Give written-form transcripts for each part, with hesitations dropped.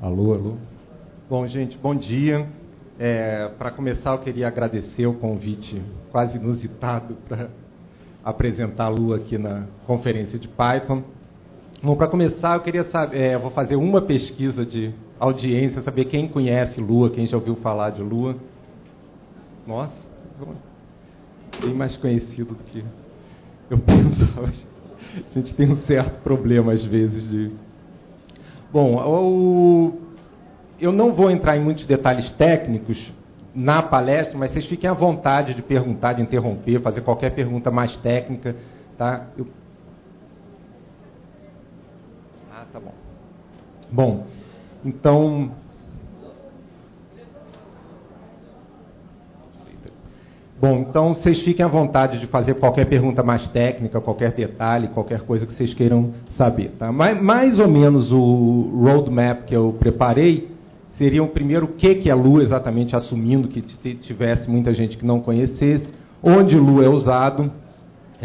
Alô, alô. Bom, gente, bom dia. Para começar, eu queria agradecer o convite quase inusitado para apresentar a Lua aqui na conferência de Python. Bom, para começar, eu queria saber, vou fazer uma pesquisa de audiência, saber quem conhece Lua, quem já ouviu falar de Lua. Nossa, bem mais conhecido do que eu pensava. A gente tem um certo problema, às vezes, de... Bom, eu não vou entrar em muitos detalhes técnicos na palestra, mas vocês fiquem à vontade de perguntar, de interromper, fazer qualquer pergunta mais técnica, tá? Tá bom. Bom, então... Então vocês fiquem à vontade de fazer qualquer pergunta mais técnica, qualquer detalhe, qualquer coisa que vocês queiram saber. Tá? Mais ou menos o roadmap que eu preparei seria o primeiro o que é Lua, exatamente, assumindo que tivesse muita gente que não conhecesse, onde Lua é usado,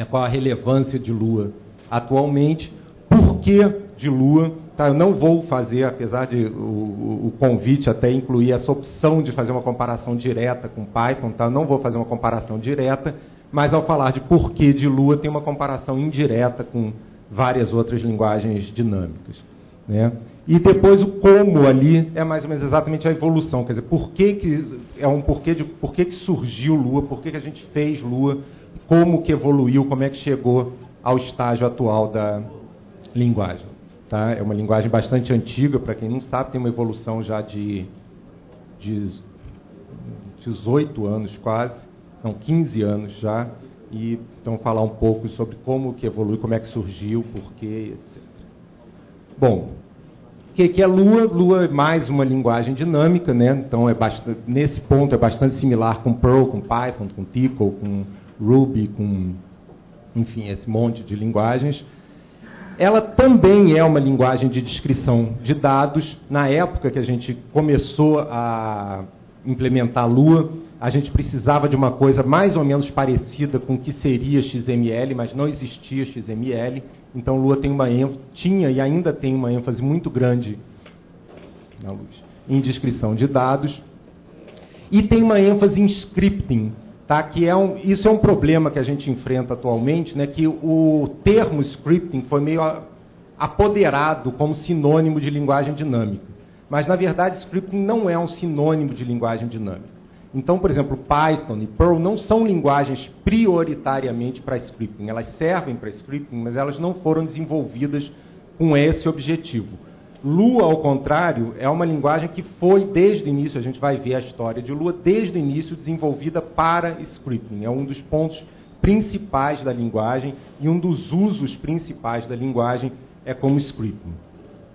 qual a relevância de Lua atualmente, por que de Lua. Tá? Eu não vou fazer, apesar de o convite até incluir essa opção de fazer uma comparação direta com Python, tá? Eu não vou fazer uma comparação direta, mas ao falar de porquê de Lua, tem uma comparação indireta com várias outras linguagens dinâmicas, né? E depois o como ali é mais ou menos exatamente a evolução, quer dizer, por que surgiu Lua, por que a gente fez Lua, como que evoluiu, como é que chegou ao estágio atual da linguagem. Tá? É uma linguagem bastante antiga, para quem não sabe, tem uma evolução já de 18 anos quase, não, 15 anos já, e então falar um pouco sobre como que evolui, como é que surgiu, porquê, etc. Bom, o que é Lua? Lua é mais uma linguagem dinâmica, né? Então nesse ponto é bastante similar com Perl, com Python, com Tcl, com Ruby, com, enfim, esse monte de linguagens. Ela também é uma linguagem de descrição de dados. Na época que a gente começou a implementar Lua, a gente precisava de uma coisa mais ou menos parecida com o que seria XML, mas não existia XML. Então, Lua tinha e ainda tem uma ênfase muito grande em descrição de dados. E tem uma ênfase em scripting. Tá, isso é um problema que a gente enfrenta atualmente, né, que o termo scripting foi meio apoderado como sinônimo de linguagem dinâmica. Mas, na verdade, scripting não é um sinônimo de linguagem dinâmica. Então, por exemplo, Python e Perl não são linguagens prioritariamente para scripting. Elas servem para scripting, mas elas não foram desenvolvidas com esse objetivo. Lua, ao contrário, é uma linguagem que foi, desde o início, a gente vai ver a história de Lua, desde o início desenvolvida para scripting. É um dos pontos principais da linguagem e um dos usos principais da linguagem é como scripting.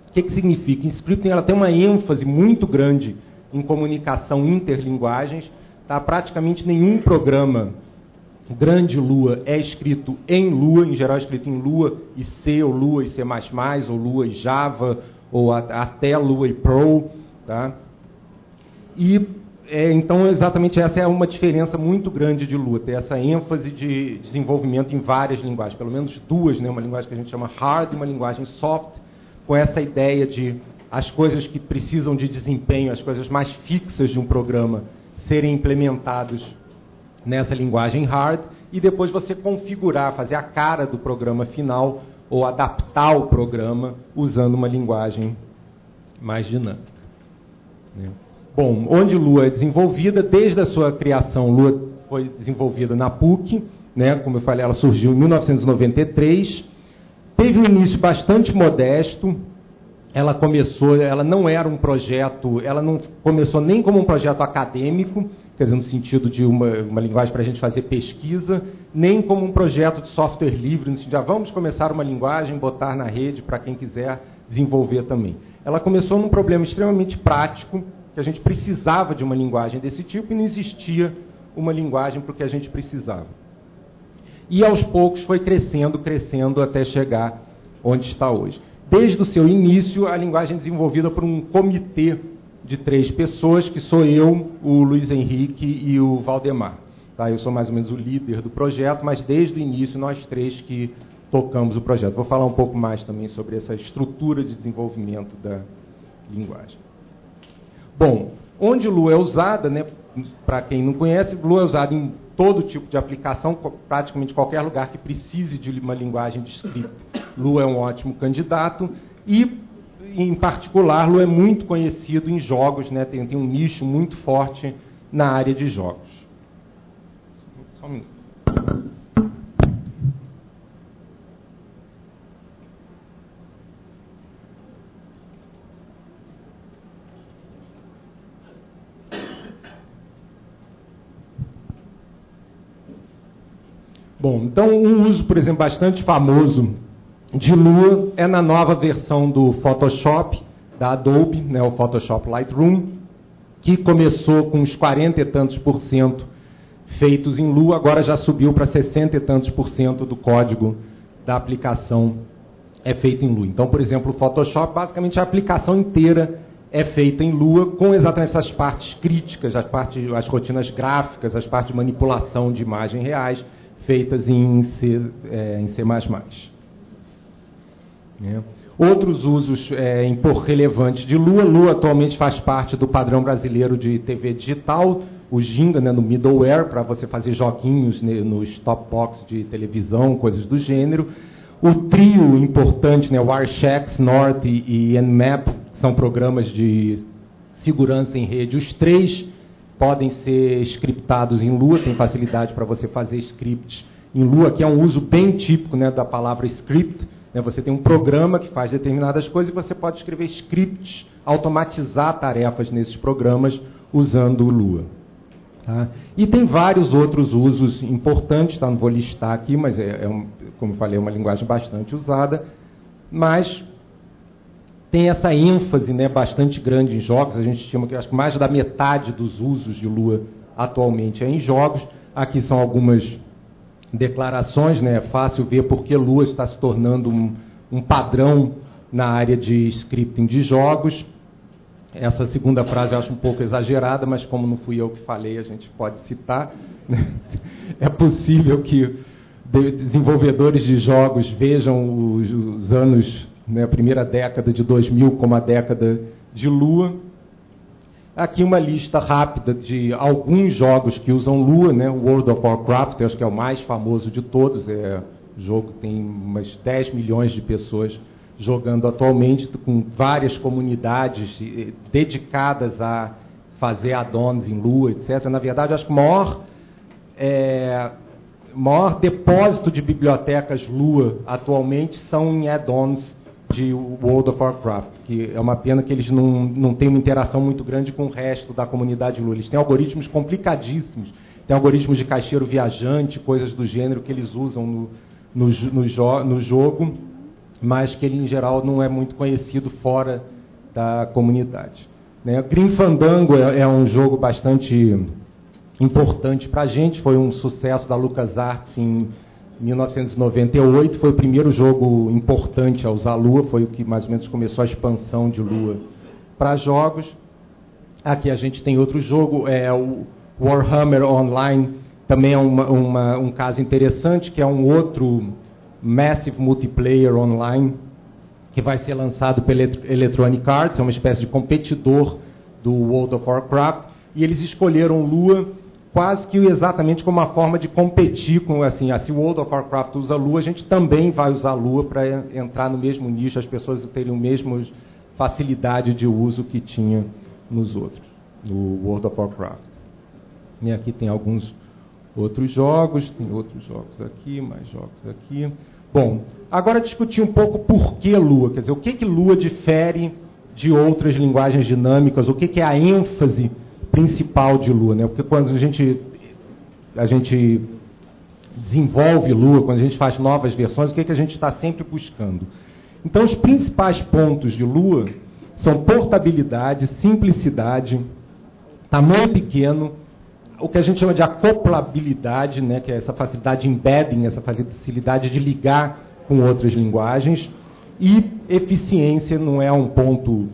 O que significa? Em scripting ela tem uma ênfase muito grande em comunicação interlinguagens. Tá? Praticamente nenhum programa grande Lua é escrito em Lua, em geral é escrito em Lua e C, ou Lua e C++, ou Lua e Java, ou até Lua e Perl, tá? E, então, exatamente essa é uma diferença muito grande de Lua, ter essa ênfase de desenvolvimento em várias linguagens, pelo menos duas, né? Uma linguagem que a gente chama hard e uma linguagem soft, com essa ideia de as coisas que precisam de desempenho, as coisas mais fixas de um programa, serem implementadas nessa linguagem hard, e depois você configurar, fazer a cara do programa final, ou adaptar o programa usando uma linguagem mais dinâmica. Bom, onde Lua é desenvolvida, desde a sua criação, Lua foi desenvolvida na PUC, né? Como eu falei, ela surgiu em 1993, teve um início bastante modesto, ela não era um projeto, ela não começou nem como um projeto acadêmico, quer dizer, no sentido de uma linguagem para a gente fazer pesquisa, nem como um projeto de software livre, no sentido de vamos começar uma linguagem, botar na rede para quem quiser desenvolver também. Ela começou num problema extremamente prático, que a gente precisava de uma linguagem desse tipo e não existia uma linguagem para o que a gente precisava. E aos poucos foi crescendo até chegar onde está hoje. Desde o seu início, a linguagem é desenvolvida por um comitê de 3 pessoas, que sou eu, o Luiz Henrique e o Valdemar. Tá? Eu sou mais ou menos o líder do projeto, mas desde o início nós 3 que tocamos o projeto. Vou falar um pouco mais também sobre essa estrutura de desenvolvimento linguagem. Bom, onde Lua é usada, né, para quem não conhece, Lua é usada em todo tipo de aplicação, praticamente qualquer lugar que precise de uma linguagem de script. Lua é um ótimo candidato e, em particular, Lua é muito conhecido em jogos, né, tem um nicho muito forte na área de jogos. Só um minuto. Bom, então um uso, por exemplo, bastante famoso de Lua é na nova versão do Photoshop, da Adobe, né, o Photoshop Lightroom, que começou com uns 40 e tantos % feitos em Lua, agora já subiu para 60 e tantos % do código da aplicação é feito em Lua. Então, por exemplo, o Photoshop, basicamente a aplicação inteira é feita em Lua, com exatamente essas partes críticas, as rotinas gráficas, as partes de manipulação de imagens reais, feitas em C++. Outros usos relevantes de Lua. Lua atualmente faz parte do padrão brasileiro de TV digital, o Ginga, né, no middleware, para você fazer joguinhos, né, nos top box de televisão, coisas do gênero. O trio importante, né, o Archex, North e Nmap, são programas de segurança em rede. Os três podem ser scriptados em Lua, tem facilidade para você fazer scripts em Lua, que é um uso bem típico, né, da palavra script. Né, você tem um programa que faz determinadas coisas e você pode escrever scripts, automatizar tarefas nesses programas usando o Lua. Tá? E tem vários outros usos importantes, tá? Não vou listar aqui, mas como eu falei, é uma linguagem bastante usada, mas tem essa ênfase, né, bastante grande em jogos. A gente estima que acho que mais da metade dos usos de Lua atualmente é em jogos. Aqui são algumas declarações, né? É fácil ver porque Lua está se tornando um padrão na área de scripting de jogos. Essa segunda frase eu acho um pouco exagerada, mas como não fui eu que falei, a gente pode citar. Né? É possível que desenvolvedores de jogos vejam os anos, né, a primeira década de 2000 como a década de Lua. Aqui uma lista rápida de alguns jogos que usam Lua, né? O World of Warcraft, eu acho que é o mais famoso de todos, o jogo tem umas 10 milhões de pessoas jogando atualmente, com várias comunidades dedicadas a fazer add-ons em Lua, etc. Na verdade, acho que o maior depósito de bibliotecas Lua atualmente são em add-ons de World of Warcraft, que é uma pena que eles não têm uma interação muito grande com o resto da comunidade Lua. Eles têm algoritmos complicadíssimos, tem algoritmos de caixeiro viajante, coisas do gênero que eles usam no jogo, mas que ele, em geral, não é muito conhecido fora da comunidade. Né? Grim Fandango é um jogo bastante importante para a gente, foi um sucesso da LucasArts em 1998, foi o primeiro jogo importante a usar Lua, foi o que mais ou menos começou a expansão de Lua para jogos. Aqui a gente tem outro jogo, o Warhammer Online, também é um caso interessante, que é um outro Massive Multiplayer Online, que vai ser lançado pela Electronic Arts, é uma espécie de competidor do World of Warcraft, e eles escolheram Lua quase que exatamente como uma forma de competir com, assim, se o World of Warcraft usa Lua, a gente também vai usar Lua para entrar no mesmo nicho, as pessoas terem a mesma facilidade de uso que tinha nos outros, no World of Warcraft. E aqui tem alguns outros jogos, tem outros jogos aqui, mais jogos aqui. Bom, agora discutir um pouco por que Lua, quer dizer, o que Lua difere de outras linguagens dinâmicas, o que é a ênfase principal de Lua, né? Porque quando a gente desenvolve Lua, quando a gente faz novas versões, o que a gente está sempre buscando? Então, os principais pontos de Lua são portabilidade, simplicidade, tamanho pequeno, o que a gente chama de acoplabilidade, né? Que é essa facilidade de embedding, essa facilidade de ligar com outras linguagens, e eficiência não é um ponto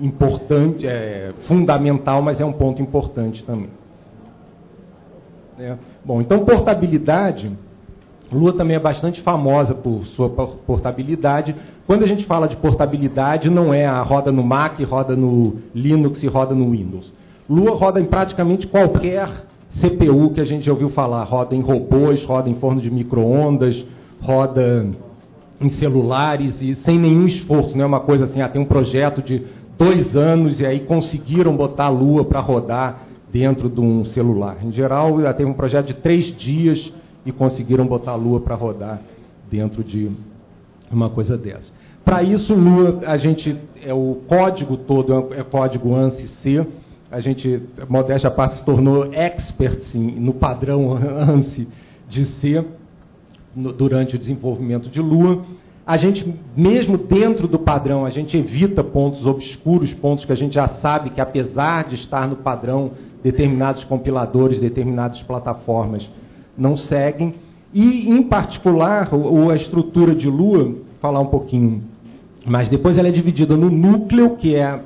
importante, fundamental, mas é um ponto importante também. Bom, então portabilidade Lua também é bastante famosa por sua portabilidade. Quando a gente fala de portabilidade, não é a roda no Mac, roda no Linux e roda no Windows. Lua roda em praticamente qualquer CPU que a gente já ouviu falar. Roda em robôs, roda em forno de micro-ondas, roda em celulares e sem nenhum esforço. Não é uma coisa assim, tem um projeto de 2 anos e aí conseguiram botar a Lua para rodar dentro de um celular. Em geral, já teve um projeto de 3 dias e conseguiram botar a Lua para rodar dentro de uma coisa dessa. Para isso, Lua, o código todo é código ANSI-C. A gente, modéstia à parte, se tornou expert no padrão ANSI de C durante o desenvolvimento de Lua. A gente, mesmo dentro do padrão, a gente evita pontos obscuros, pontos que a gente já sabe que, apesar de estar no padrão, determinados compiladores, determinadas plataformas não seguem. E, em particular, a estrutura de Lua, vou falar um pouquinho, mas depois ela é dividida no núcleo, que é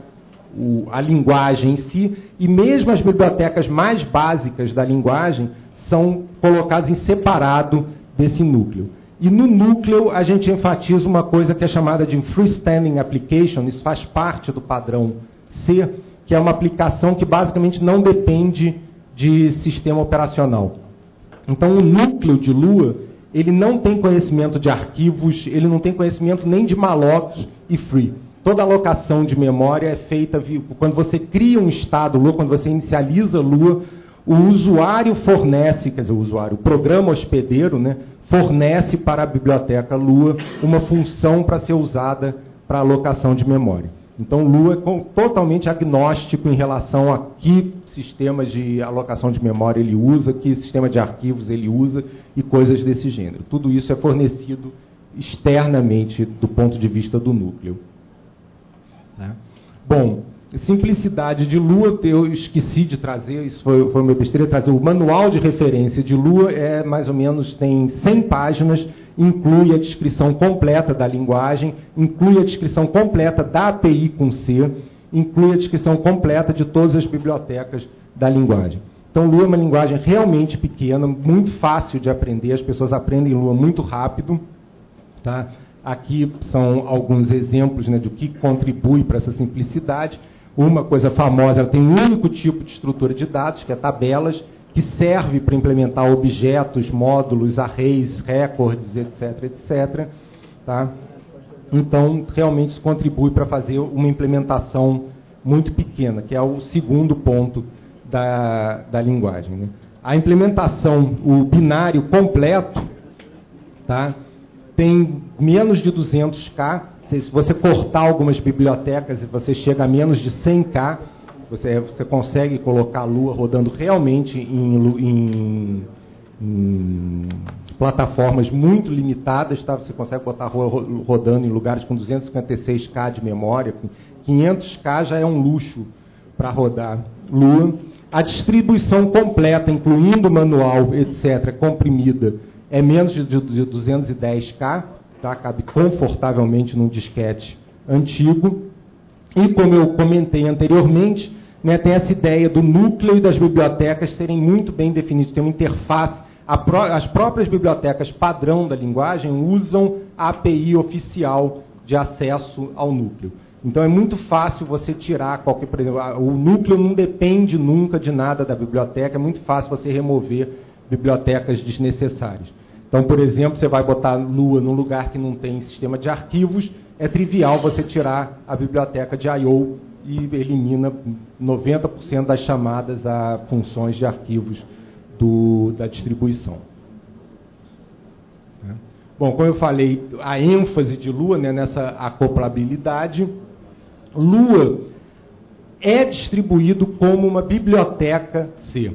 a linguagem em si, e mesmo as bibliotecas mais básicas da linguagem são colocadas em separado desse núcleo. E no núcleo a gente enfatiza uma coisa que é chamada de Freestanding Application, isso faz parte do padrão C, que é uma aplicação que basicamente não depende de sistema operacional. Então, o núcleo de Lua, ele não tem conhecimento de arquivos, ele não tem conhecimento nem de malloc e free. Toda alocação de memória é feita quando você cria um estado Lua, quando você inicializa Lua, o usuário fornece, quer dizer, o programa hospedeiro, né, fornece para a biblioteca Lua uma função para ser usada para alocação de memória. Então, Lua é totalmente agnóstico em relação a que sistemas de alocação de memória ele usa, que sistema de arquivos ele usa e coisas desse gênero. Tudo isso é fornecido externamente do ponto de vista do núcleo. Bom, simplicidade de Lua, eu esqueci de trazer, isso foi o meu besteira, trazer o manual de referência de Lua, mais ou menos, tem 100 páginas, inclui a descrição completa da linguagem, inclui a descrição completa da API com C, inclui a descrição completa de todas as bibliotecas da linguagem. Então, Lua é uma linguagem realmente pequena, muito fácil de aprender, as pessoas aprendem Lua muito rápido. Tá? Aqui são alguns exemplos, né, do que contribui para essa simplicidade. Uma coisa famosa, ela tem um único tipo de estrutura de dados, que é tabelas, que serve para implementar objetos, módulos, arrays, recordes, etc., etc. Tá? Então, realmente isso contribui para fazer uma implementação muito pequena, que é o segundo ponto da linguagem. Né? A implementação, o binário completo, tá? Tem menos de 200K. Se você cortar algumas bibliotecas, você chega a menos de 100K. Você consegue colocar a Lua rodando realmente em plataformas muito limitadas. Tá? Você consegue botar a Lua rodando em lugares com 256K de memória. 500K já é um luxo para rodar Lua. A distribuição completa, incluindo manual, etc., comprimida, é menos de 210K, tá? Cabe confortavelmente num disquete antigo. E, como eu comentei anteriormente, né, tem essa ideia do núcleo e das bibliotecas serem muito bem definidos, tem uma interface. As próprias bibliotecas padrão da linguagem usam a API oficial de acesso ao núcleo. Então, é muito fácil você tirar qualquer... Por exemplo, o núcleo não depende nunca de nada da biblioteca, é muito fácil você remover bibliotecas desnecessárias. Então, por exemplo, você vai botar Lua num lugar que não tem sistema de arquivos, é trivial você tirar a biblioteca de I/O e elimina 90% das chamadas a funções de arquivos da distribuição. Bom, como eu falei, a ênfase de Lua, né, nessa acoplabilidade, Lua é distribuído como uma biblioteca C.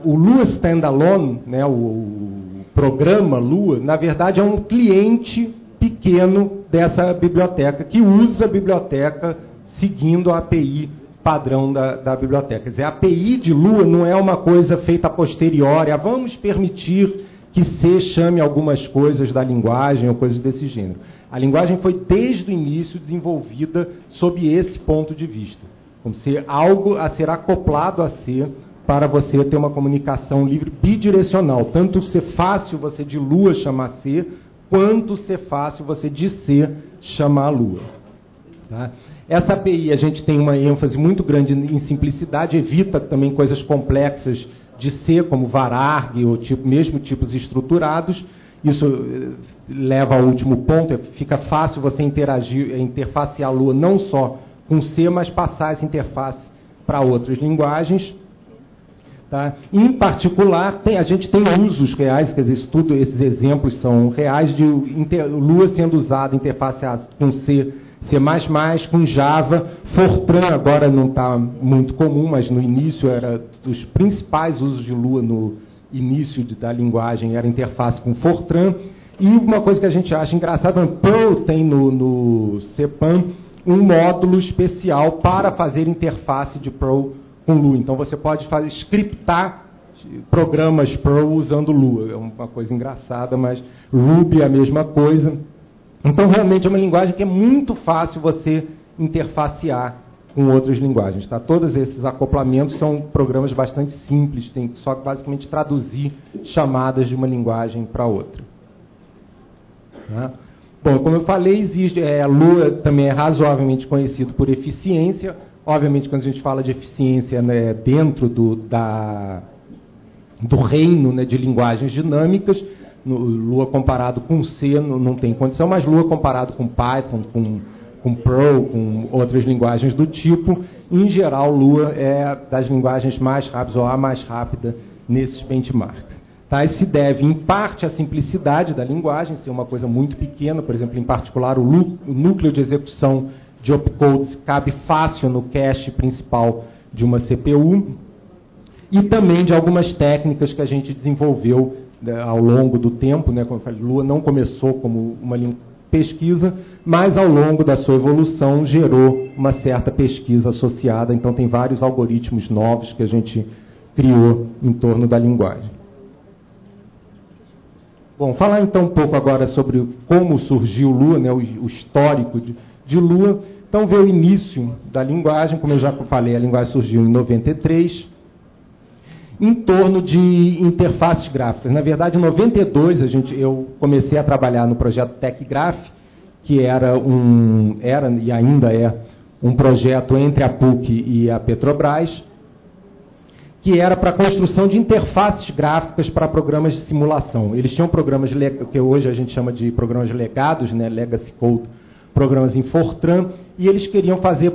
O Lua Standalone, né, o programa Lua, na verdade é um cliente pequeno dessa biblioteca, que usa a biblioteca seguindo a API padrão da biblioteca. Quer dizer, a API de Lua não é uma coisa feita a posteriori, vamos permitir que C chame algumas coisas da linguagem ou coisas desse gênero. A linguagem foi, desde o início, desenvolvida sob esse ponto de vista, como ser algo a ser acoplado a C para você ter uma comunicação livre bidirecional. Tanto ser fácil você de Lua chamar C, quanto ser fácil você de C chamar a Lua. Tá? Essa API a gente tem uma ênfase muito grande em simplicidade, evita também coisas complexas de C, como vararg, ou mesmo tipos estruturados. Isso leva ao último ponto, fica fácil você interfacear a Lua não só com C, mas passar essa interface para outras linguagens. Tá? Em particular, a gente tem usos reais, quer dizer, esses exemplos são reais de Lua sendo usada interfaceada com C, C++, com Java. Fortran agora não está muito comum, mas no início era dos principais usos de Lua no início da linguagem, era interface com Fortran. E uma coisa que a gente acha engraçada, Perl tem no CPAN um módulo especial para fazer interface de Perl com Lua. Então você pode scriptar programas Perl usando Lua. É uma coisa engraçada, mas Ruby é a mesma coisa. Então realmente é uma linguagem que é muito fácil você interfacear com outras linguagens. Tá? Todos esses acoplamentos são programas bastante simples, tem só que basicamente traduzir chamadas de uma linguagem para outra. Tá? Bom, como eu falei, a Lua também é razoavelmente conhecido por eficiência. Obviamente, quando a gente fala de eficiência, né, dentro do reino, né, de linguagens dinâmicas, Lua comparado com C não tem condição, mas Lua comparado com Python, com Perl, com outras linguagens do tipo, em geral, Lua é das linguagens mais rápidas, ou a mais rápida nesses benchmarks. Tá? Isso se deve, em parte, à simplicidade da linguagem, ser uma coisa muito pequena, por exemplo, em particular, o núcleo de execução de opcodes cabe fácil no cache principal de uma CPU, e também de algumas técnicas que a gente desenvolveu ao longo do tempo, né? Como eu falei, Lua não começou como uma pesquisa, mas ao longo da sua evolução gerou uma certa pesquisa associada, então tem vários algoritmos novos que a gente criou em torno da linguagem. Bom, falar então um pouco agora sobre como surgiu Lua, né, o histórico de Lua. Então, ver o início da linguagem, como eu já falei, a linguagem surgiu em 93, em torno de interfaces gráficas. Na verdade, em 92, eu comecei a trabalhar no projeto TechGraph, que era e ainda é um projeto entre a PUC e a Petrobras, que era para a construção de interfaces gráficas para programas de simulação. Eles tinham programas que hoje a gente chama de programas legados, né, Legacy Code, programas em Fortran, e eles queriam fazer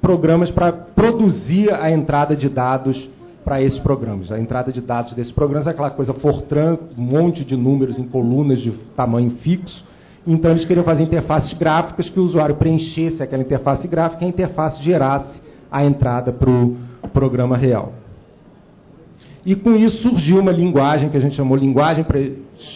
programas para produzir a entrada de dados para esses programas. A entrada de dados desses programas é aquela coisa Fortran, um monte de números em colunas de tamanho fixo. Então, eles queriam fazer interfaces gráficas que o usuário preenchesse aquela interface gráfica e a interface gerasse a entrada para o programa real. E com isso surgiu uma linguagem que a gente chamou linguagem para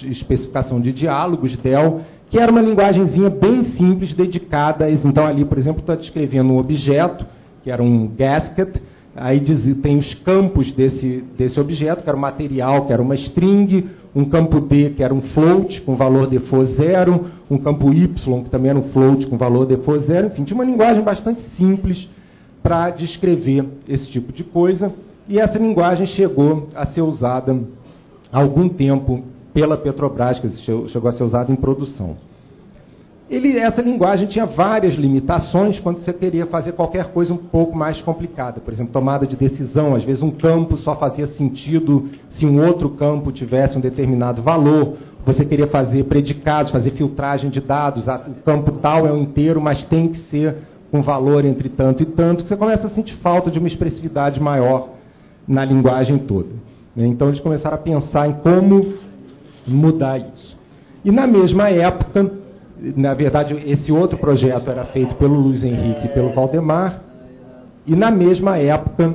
especificação de diálogos, DEL, que era uma linguagenzinha bem simples, dedicada a isso. Então, ali, por exemplo, está descrevendo um objeto, que era um gasket, aí tem os campos desse objeto, que era um material, que era uma string, um campo D, que era um float, com valor default 0, um campo Y, que também era um float, com valor default 0, enfim, tinha uma linguagem bastante simples para descrever esse tipo de coisa, e essa linguagem chegou a ser usada há algum tempo pela Petrobras, que chegou a ser usada em produção. Essa linguagem tinha várias limitações quando você queria fazer qualquer coisa um pouco mais complicada. Por exemplo, tomada de decisão. Às vezes um campo só fazia sentido se um outro campo tivesse um determinado valor. Você queria fazer predicados, fazer filtragem de dados. O campo tal é um inteiro, mas tem que ser com valor entre tanto e tanto. Você começa a sentir falta de uma expressividade maior na linguagem toda. Então, eles começaram a pensar em como mudar isso. E na mesma época, na verdade, esse outro projeto era feito pelo Luiz Henrique e pelo Valdemar, e na mesma época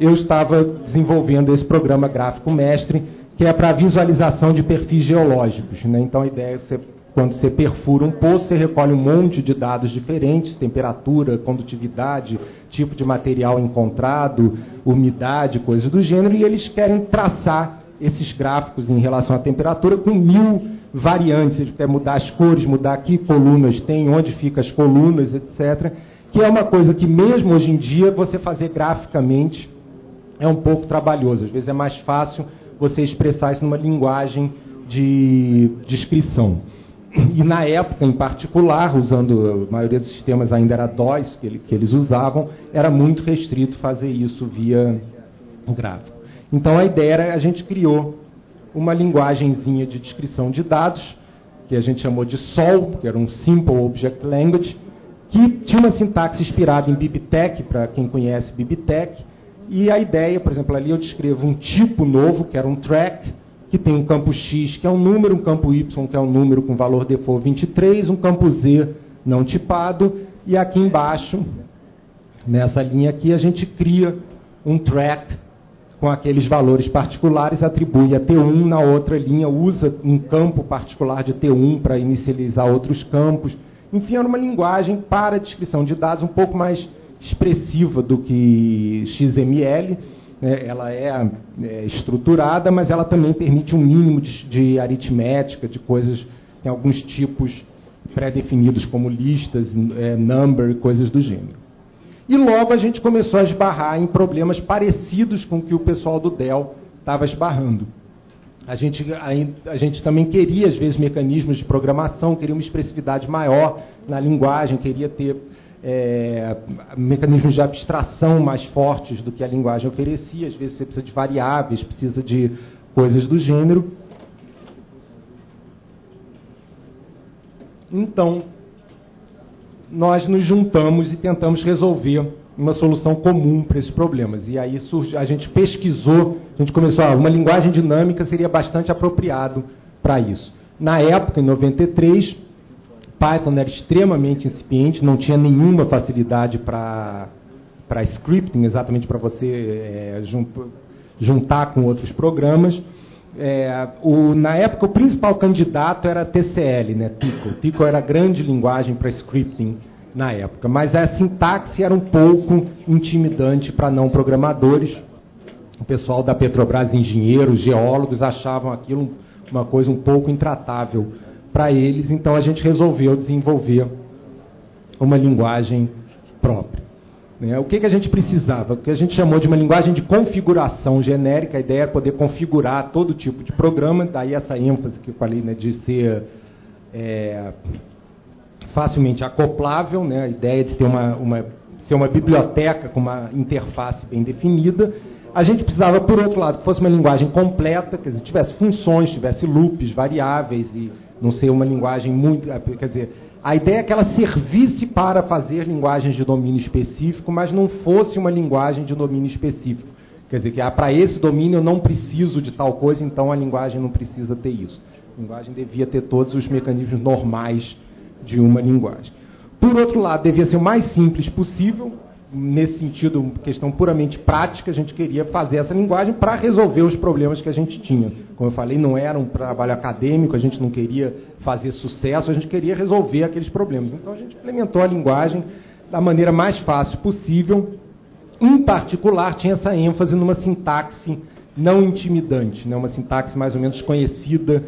eu estava desenvolvendo esse programa gráfico mestre, que é para visualização de perfis geológicos. Né? Então a ideia é quando você perfura um poço, você recolhe um monte de dados diferentes, temperatura, condutividade, tipo de material encontrado, umidade, coisas do gênero, e eles querem traçar esses gráficos em relação à temperatura com 1000 variantes. Ele quer mudar as cores, mudar que colunas tem, onde ficam as colunas, etc. Que é uma coisa que mesmo hoje em dia você fazer graficamente é um pouco trabalhoso. Às vezes é mais fácil você expressar isso numa linguagem de descrição. E na época, em particular, usando a maioria dos sistemas ainda era DOS que eles usavam, era muito restrito fazer isso via gráfico. Então a ideia era, a gente criou uma linguagenzinha de descrição de dados, que a gente chamou de SOL, que era um Simple Object Language, que tinha uma sintaxe inspirada em BibTeX, para quem conhece BibTeX, e a ideia, por exemplo, ali eu descrevo um tipo novo, que era um track, que tem um campo X, que é um número, um campo Y, que é um número com valor default 23, um campo Z não tipado, e aqui embaixo, nessa linha aqui, a gente cria um track com aqueles valores particulares, atribui a T1, na outra linha usa um campo particular de T1 para inicializar outros campos. Enfim, era uma linguagem para descrição de dados um pouco mais expressiva do que XML. Ela é estruturada, mas ela também permite um mínimo de aritmética, de coisas, tem alguns tipos pré-definidos como listas, number, coisas do gênero. E logo a gente começou a esbarrar em problemas parecidos com o que o pessoal do Dell estava esbarrando. A gente também queria, às vezes, mecanismos de programação, queria uma expressividade maior na linguagem, queria ter mecanismos de abstração mais fortes do que a linguagem oferecia. Às vezes você precisa de variáveis, precisa de coisas do gênero. Então, nós nos juntamos e tentamos resolver uma solução comum para esses problemas. E aí a gente pesquisou, a gente começou, uma linguagem dinâmica seria bastante apropriado para isso. Na época, em 93, Python era extremamente incipiente, não tinha nenhuma facilidade para scripting, exatamente para você juntar com outros programas. Na época, o principal candidato era TCL, né, Tcl. Tcl era a grande linguagem para scripting na época, mas a sintaxe era um pouco intimidante para não programadores. O pessoal da Petrobras, engenheiros, geólogos, achavam aquilo uma coisa um pouco intratável para eles, então a gente resolveu desenvolver uma linguagem própria. O que a gente precisava? O que a gente chamou de uma linguagem de configuração genérica. A ideia era poder configurar todo tipo de programa, daí essa ênfase que eu falei, né, de ser facilmente acoplável, né, a ideia de ter ser uma biblioteca com uma interface bem definida. A gente precisava, por outro lado, que fosse uma linguagem completa, quer dizer, tivesse funções, tivesse loops, variáveis, e não ser uma linguagem muito... Quer dizer, a ideia é que ela servisse para fazer linguagens de domínio específico, mas não fosse uma linguagem de domínio específico. Quer dizer, que para esse domínio eu não preciso de tal coisa, então a linguagem não precisa ter isso. A linguagem devia ter todos os mecanismos normais de uma linguagem. Por outro lado, devia ser o mais simples possível. Nesse sentido, questão puramente prática, a gente queria fazer essa linguagem para resolver os problemas que a gente tinha. Como eu falei, não era um trabalho acadêmico, a gente não queria fazer sucesso, a gente queria resolver aqueles problemas. Então a gente implementou a linguagem da maneira mais fácil possível. Em particular, tinha essa ênfase numa sintaxe não intimidante, né? Uma sintaxe mais ou menos conhecida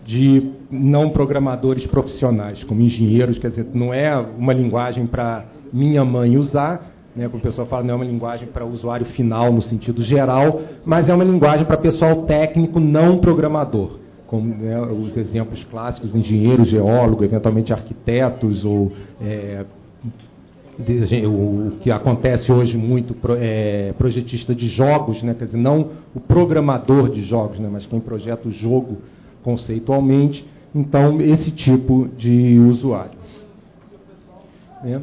de não programadores profissionais, como engenheiros. Quer dizer, não é uma linguagem para minha mãe usar, né, como o pessoal fala, não é uma linguagem para o usuário final no sentido geral, mas é uma linguagem para pessoal técnico não programador, como, né, os exemplos clássicos, engenheiro, geólogo, eventualmente arquitetos, ou o que acontece hoje muito, projetista de jogos, né, quer dizer, não o programador de jogos, né, mas quem projeta o jogo conceitualmente. Então, esse tipo de usuário.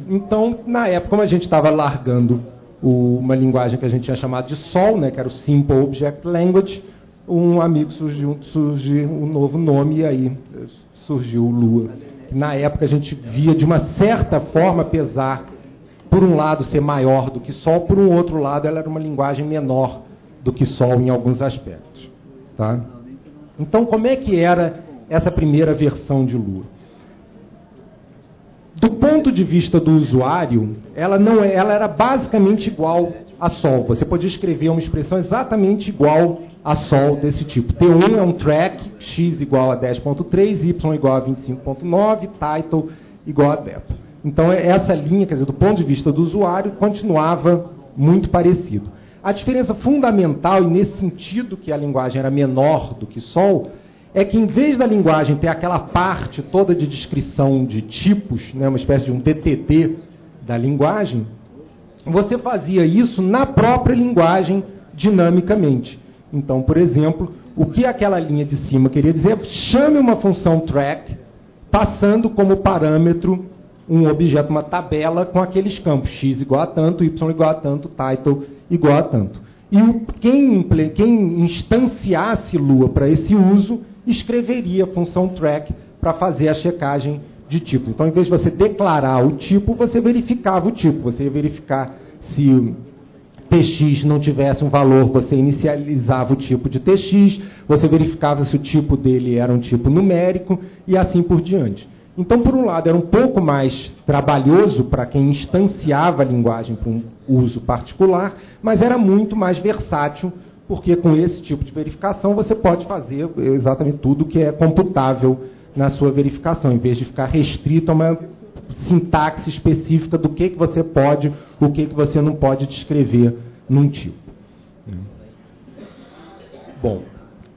Então, na época, como a gente estava largando uma linguagem que a gente tinha chamado de SOL, né, que era o Simple Object Language, um amigo surgiu um novo nome, e aí surgiu o Lua. Na época, a gente via, de uma certa forma, apesar, por um lado, ser maior do que SOL, por um outro lado, ela era uma linguagem menor do que SOL em alguns aspectos. Tá? Então, como é que era essa primeira versão de Lua? Do ponto de vista do usuário, ela era basicamente igual a SOL. Você podia escrever uma expressão exatamente igual a SOL desse tipo. T1 é um track, x igual a 10.3, y igual a 25.9, title igual a depth. Então, essa linha, quer dizer, do ponto de vista do usuário, continuava muito parecido. A diferença fundamental, e nesse sentido que a linguagem era menor do que Sol, é que em vez da linguagem ter aquela parte toda de descrição de tipos, né, uma espécie de um DTD da linguagem, você fazia isso na própria linguagem dinamicamente. Então, por exemplo, o que aquela linha de cima queria dizer? Chame uma função track, passando como parâmetro um objeto, uma tabela com aqueles campos, x igual a tanto, y igual a tanto, title igual a tanto. E quem instanciasse Lua para esse uso, escreveria a função track para fazer a checagem de tipos. Então, em vez de você declarar o tipo, você verificava o tipo. Você ia verificar se o tx não tivesse um valor, você inicializava o tipo de tx, você verificava se o tipo dele era um tipo numérico, e assim por diante. Então, por um lado, era um pouco mais trabalhoso para quem instanciava a linguagem para um uso particular, mas era muito mais versátil, porque com esse tipo de verificação você pode fazer exatamente tudo que é computável na sua verificação, em vez de ficar restrito a uma sintaxe específica do que você pode, o que você não pode descrever num tipo. Bom,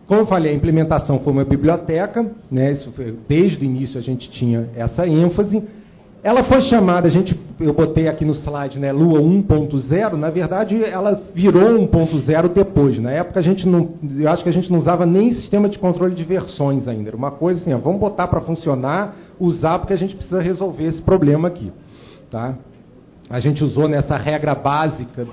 como eu falei, a implementação foi uma biblioteca, né, isso foi, desde o início a gente tinha essa ênfase. Ela foi chamada, eu botei aqui no slide, né, Lua 1.0, na verdade ela virou 1.0 depois. Na época eu acho que a gente não usava nem sistema de controle de versões ainda. Era uma coisa assim, vamos botar para funcionar, usar porque a gente precisa resolver esse problema aqui. Tá? A gente usou nessa regra básica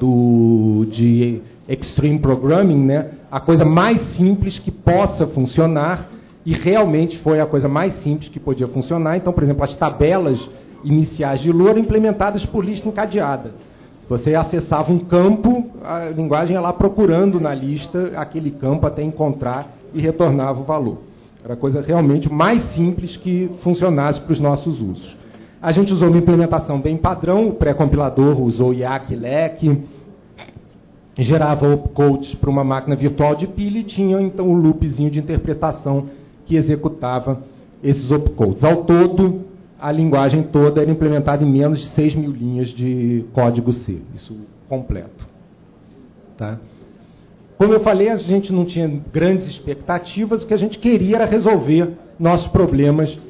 de Extreme Programming, né, a coisa mais simples que possa funcionar, e realmente foi a coisa mais simples que podia funcionar. Então, por exemplo, as tabelas iniciais de Lua eram implementadas por lista encadeada. Se você acessava um campo, a linguagem ia lá procurando na lista aquele campo até encontrar e retornava o valor. Era a coisa realmente mais simples que funcionasse para os nossos usos. A gente usou uma implementação bem padrão, o pré-compilador usou IAC e LEC, gerava opcodes para uma máquina virtual de pilha e tinha então o loopzinho de interpretação que executava esses opcodes. Ao todo, a linguagem toda era implementada em menos de 6.000 linhas de código C, isso completo. Tá? Como eu falei, a gente não tinha grandes expectativas, o que a gente queria era resolver nossos problemas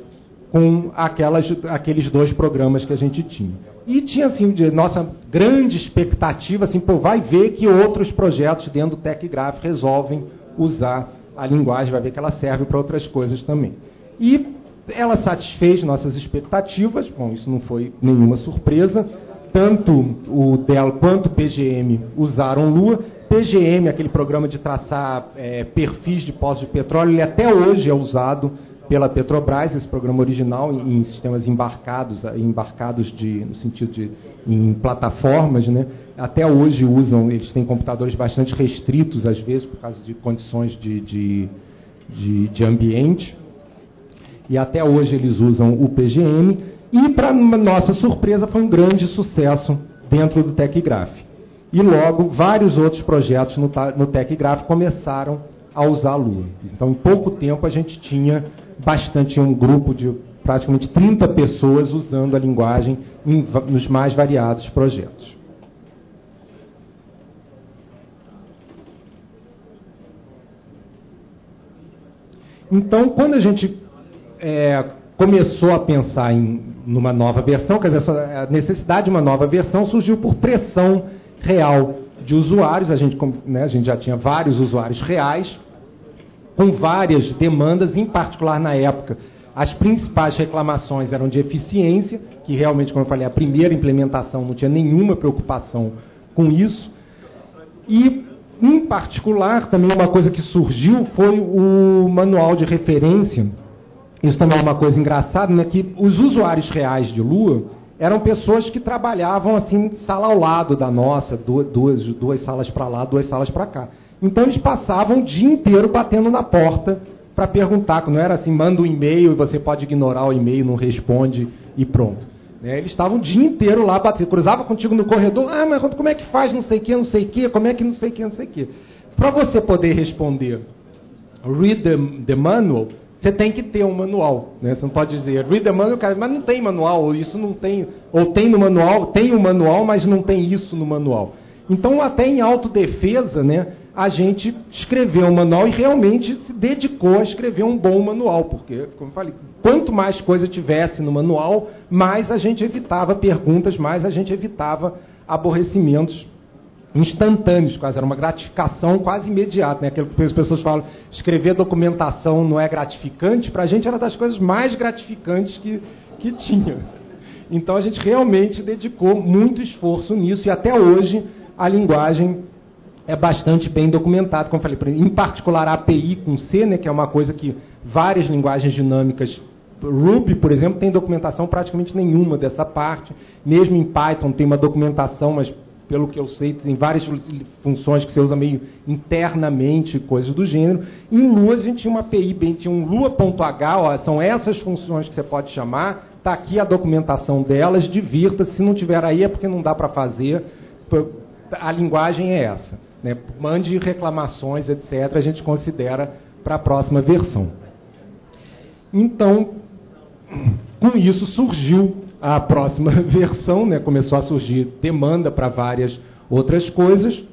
com aqueles dois programas que a gente tinha. E tinha, assim, nossa grande expectativa, assim, vai ver que outros projetos dentro do TechGraph resolvem usar a linguagem, vai ver que ela serve para outras coisas também. E ela satisfez nossas expectativas, bom, isso não foi nenhuma surpresa, tanto o Dell quanto o PGM usaram Lua. PGM, aquele programa de traçar perfis de poços de petróleo, ele até hoje é usado pela Petrobras, esse programa original, em sistemas embarcados no sentido em plataformas, né? Até hoje usam, eles têm computadores bastante restritos, às vezes, por causa de condições de ambiente, e até hoje eles usam o PGM, e, para nossa surpresa, foi um grande sucesso dentro do TechGraph. E logo, vários outros projetos no TechGraph começaram a usar a Lua. Então, em pouco tempo, a gente tinha um grupo de praticamente 30 pessoas usando a linguagem nos mais variados projetos. Então, quando a gente começou a pensar numa nova versão, quer dizer, a necessidade de uma nova versão surgiu por pressão real de usuários. A gente já tinha vários usuários reais, com várias demandas, em particular na época. As principais reclamações eram de eficiência, que realmente, como eu falei, a primeira implementação não tinha nenhuma preocupação com isso. E, em particular, também uma coisa que surgiu foi o manual de referência. Isso também é uma coisa engraçada, né, que os usuários reais de Lua eram pessoas que trabalhavam assim, sala ao lado da nossa, duas salas para lá, 2 salas para cá. Então, eles passavam o dia inteiro batendo na porta para perguntar, não era assim, manda um e-mail e você pode ignorar o e-mail, não responde e pronto. Eles estavam o dia inteiro lá batendo, cruzava contigo no corredor, mas como é que faz, não sei o que, como é que não sei o que. Para você poder responder, read the manual, você tem que ter um manual. Né? Você não pode dizer, read the manual, cara, mas não tem manual, ou isso não tem, ou tem no manual, tem um manual, mas não tem isso no manual. Então, até em autodefesa, né, a gente escreveu um manual e realmente se dedicou a escrever um bom manual, porque, como eu falei, quanto mais coisa tivesse no manual, mais a gente evitava perguntas, mais a gente evitava aborrecimentos instantâneos, quase era uma gratificação quase imediata, né? Aquilo que as pessoas falam, escrever documentação não é gratificante, para a gente era das coisas mais gratificantes que tinha. Então a gente realmente dedicou muito esforço nisso, e até hoje a linguagem é bastante bem documentada, como eu falei, em particular a API com C, né, que é uma coisa que várias linguagens dinâmicas, Ruby, por exemplo, tem documentação praticamente nenhuma dessa parte, mesmo em Python tem uma documentação, mas pelo que eu sei, tem várias funções que você usa meio internamente, coisas do gênero. Em Lua, a gente tinha uma API, tinha um Lua.h, são essas funções que você pode chamar, está aqui a documentação delas, divirta-se, se não tiver aí é porque não dá para fazer, a linguagem é essa. Né? Mande reclamações, etc., a gente considera para a próxima versão. Então, com isso surgiu a próxima versão, né, começou a surgir demanda para várias outras coisas.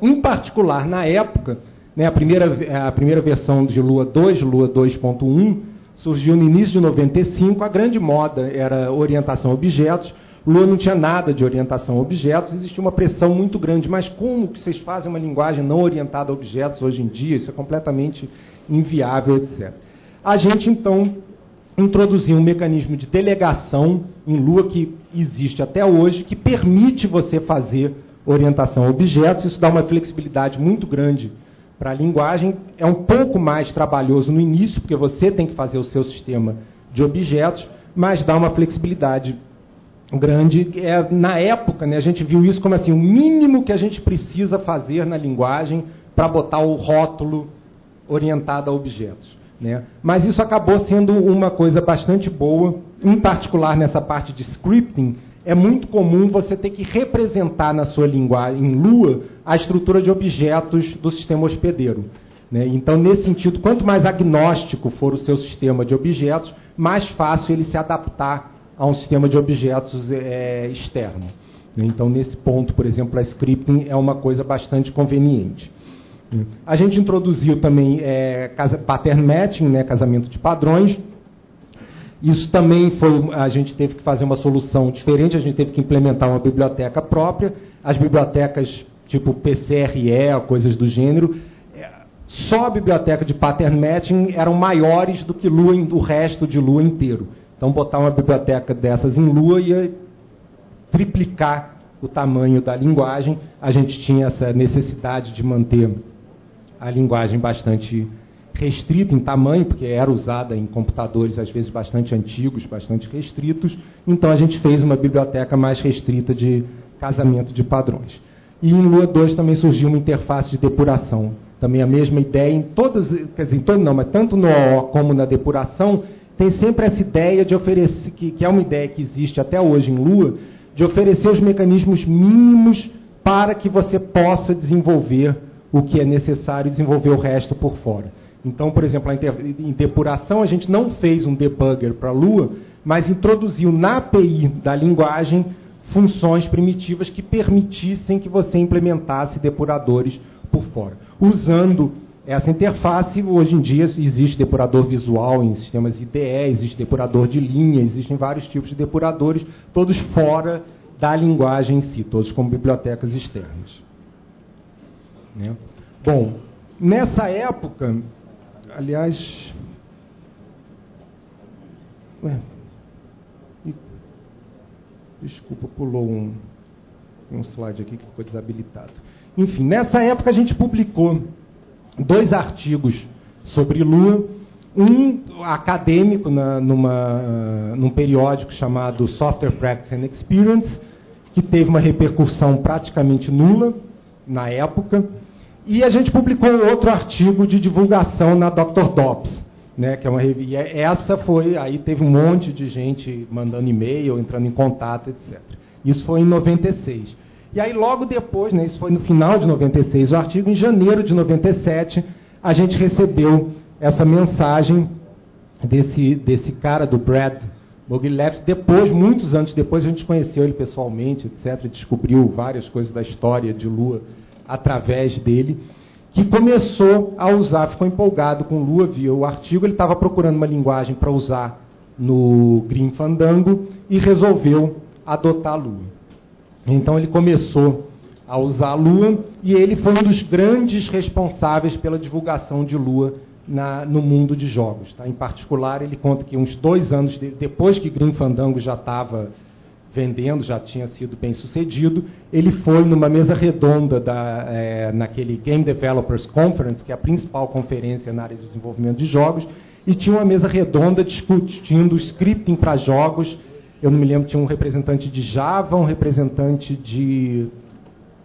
Em particular, na época, né, a primeira versão de Lua 2, Lua 2.1, surgiu no início de 95. A grande moda era orientação a objetos. Lua não tinha nada de orientação a objetos, existia uma pressão muito grande. Mas como que vocês fazem uma linguagem não orientada a objetos hoje em dia? Isso é completamente inviável, etc. A gente, então, introduzir um mecanismo de delegação em Lua que existe até hoje, que permite você fazer orientação a objetos. Isso dá uma flexibilidade muito grande para a linguagem. É um pouco mais trabalhoso no início, porque você tem que fazer o seu sistema de objetos, mas dá uma flexibilidade grande. Na época, né, a gente viu isso como assim, o mínimo que a gente precisa fazer na linguagem para botar o rótulo orientado a objetos. Né? Mas isso acabou sendo uma coisa bastante boa, em particular nessa parte de scripting. É muito comum você ter que representar na sua linguagem, em Lua, a estrutura de objetos do sistema hospedeiro. Né? Então, nesse sentido, quanto mais agnóstico for o seu sistema de objetos, mais fácil ele se adaptar a um sistema de objetos externo. Então, nesse ponto, por exemplo, a scripting é uma coisa bastante conveniente. A gente introduziu também pattern matching, né, casamento de padrões. Isso também foi, a gente teve que fazer uma solução diferente, a gente teve que implementar uma biblioteca própria. As bibliotecas tipo PCRE, coisas do gênero, só a biblioteca de pattern matching eram maiores do que Lua, o resto de Lua inteiro. Então, botar uma biblioteca dessas em Lua ia triplicar o tamanho da linguagem. A gente tinha essa necessidade de manter a linguagem bastante restrita em tamanho, porque era usada em computadores, às vezes, bastante antigos, bastante restritos. Então, a gente fez uma biblioteca mais restrita de casamento de padrões. E em Lua 2 também surgiu uma interface de depuração. Também a mesma ideia em todas, quer dizer, mas tanto no OO como na depuração, tem sempre essa ideia de oferecer, que é uma ideia que existe até hoje em Lua, de oferecer os mecanismos mínimos para que você possa desenvolver o que é necessário e desenvolver o resto por fora. Então, por exemplo, em depuração, a gente não fez um debugger para Lua, mas introduziu na API da linguagem funções primitivas que permitissem que você implementasse depuradores por fora. Usando essa interface, hoje em dia existe depurador visual em sistemas IDE, existe depurador de linha, existem vários tipos de depuradores, todos fora da linguagem em si, todos como bibliotecas externas. Né? Bom, nessa época, aliás... Desculpa, pulou um slide aqui que ficou desabilitado. Enfim, nessa época a gente publicou 2 artigos sobre Lua, um acadêmico num periódico chamado Software Practice and Experience, que teve uma repercussão praticamente nula na época, e a gente publicou outro artigo de divulgação na Dr. Dops, né, que é uma revista. Essa foi, aí teve um monte de gente mandando e-mail, entrando em contato, etc. Isso foi em 96. E aí, logo depois, né, isso foi no final de 96, o artigo, em janeiro de 97, a gente recebeu essa mensagem desse cara, do Brad Mogilevski, depois, muitos anos depois, a gente conheceu ele pessoalmente, etc., descobriu várias coisas da história de Lua através dele, que começou a usar, ficou empolgado com Lua, viu o artigo, ele estava procurando uma linguagem para usar no Grim Fandango e resolveu adotar Lua. Então ele começou a usar Lua e ele foi um dos grandes responsáveis pela divulgação de Lua no mundo de jogos. Tá? Em particular, ele conta que uns 2 anos depois que Grim Fandango já estava vendendo, já tinha sido bem sucedido, ele foi numa mesa redonda naquele Game Developers Conference, que é a principal conferência na área de desenvolvimento de jogos, e tinha uma mesa redonda discutindo scripting para jogos. Eu não me lembro, tinha um representante de Java, um representante de...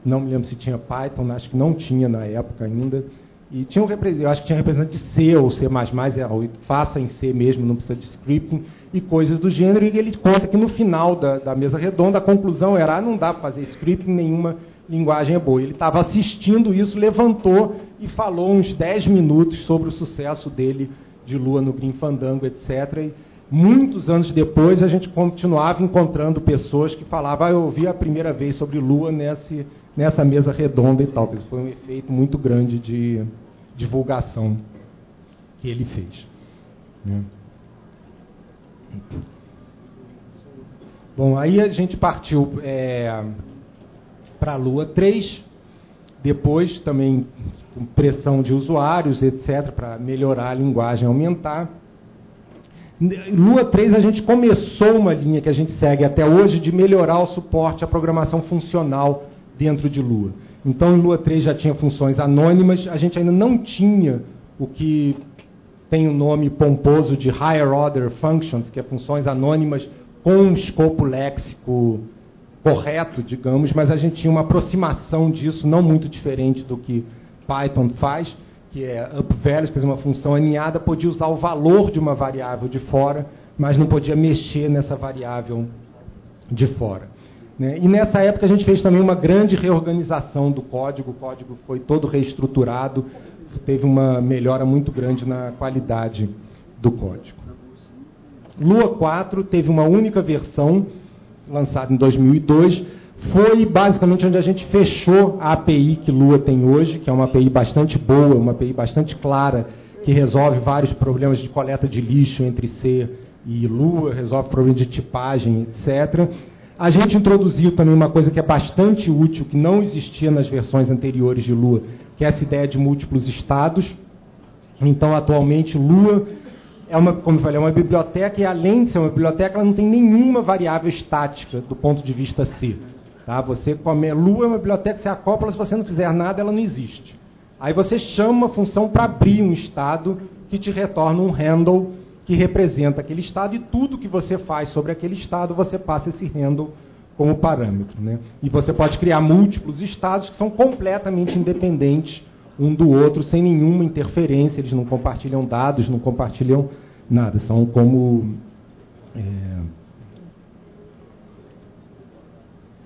não me lembro se tinha Python, acho que não tinha na época ainda. E tinha eu acho que tinha representante de C ou C++, faça em C mesmo, não precisa de scripting, e coisas do gênero. E ele conta que no final da mesa redonda, a conclusão era, não dá para fazer scripting, nenhuma linguagem é boa. Ele estava assistindo isso, levantou e falou uns 10 minutos sobre o sucesso dele de Lua no Grim Fandango, etc. E muitos anos depois, a gente continuava encontrando pessoas que falavam, eu ouvi a primeira vez sobre Lua nessa mesa redonda e tal. Isso foi um efeito muito grande de divulgação que ele fez. Bom, aí a gente partiu para a Lua 3, depois também com pressão de usuários, etc., para melhorar a linguagem, aumentar. Lua 3 a gente começou uma linha que a gente segue até hoje de melhorar o suporte à programação funcional dentro de Lua. Então, em Lua 3 já tinha funções anônimas, a gente ainda não tinha o que tem o nome pomposo de Higher Order Functions, que é funções anônimas com um escopo léxico correto, digamos, mas a gente tinha uma aproximação disso, não muito diferente do que Python faz, que é upValues, quer dizer, uma função aninhada, podia usar o valor de uma variável de fora, mas não podia mexer nessa variável de fora. E nessa época a gente fez também uma grande reorganização do código, o código foi todo reestruturado, teve uma melhora muito grande na qualidade do código. Lua 4 teve uma única versão, lançada em 2002, foi basicamente onde a gente fechou a API que Lua tem hoje, que é uma API bastante boa, uma API bastante clara, que resolve vários problemas de coleta de lixo entre C e Lua, resolve problemas de tipagem, etc. A gente introduziu também uma coisa que é bastante útil, que não existia nas versões anteriores de Lua, que é essa ideia de múltiplos estados. Então, atualmente, Lua é como eu falei, uma biblioteca, e além de ser uma biblioteca, ela não tem nenhuma variável estática do ponto de vista C. Tá? Lua é uma biblioteca, você acopla, se você não fizer nada, ela não existe. Aí você chama uma função para abrir um estado que te retorna um handle que representa aquele estado, e tudo que você faz sobre aquele estado, você passa esse handle como parâmetro. E você pode criar múltiplos estados que são completamente independentes um do outro, sem nenhuma interferência, eles não compartilham dados, não compartilham nada, são como...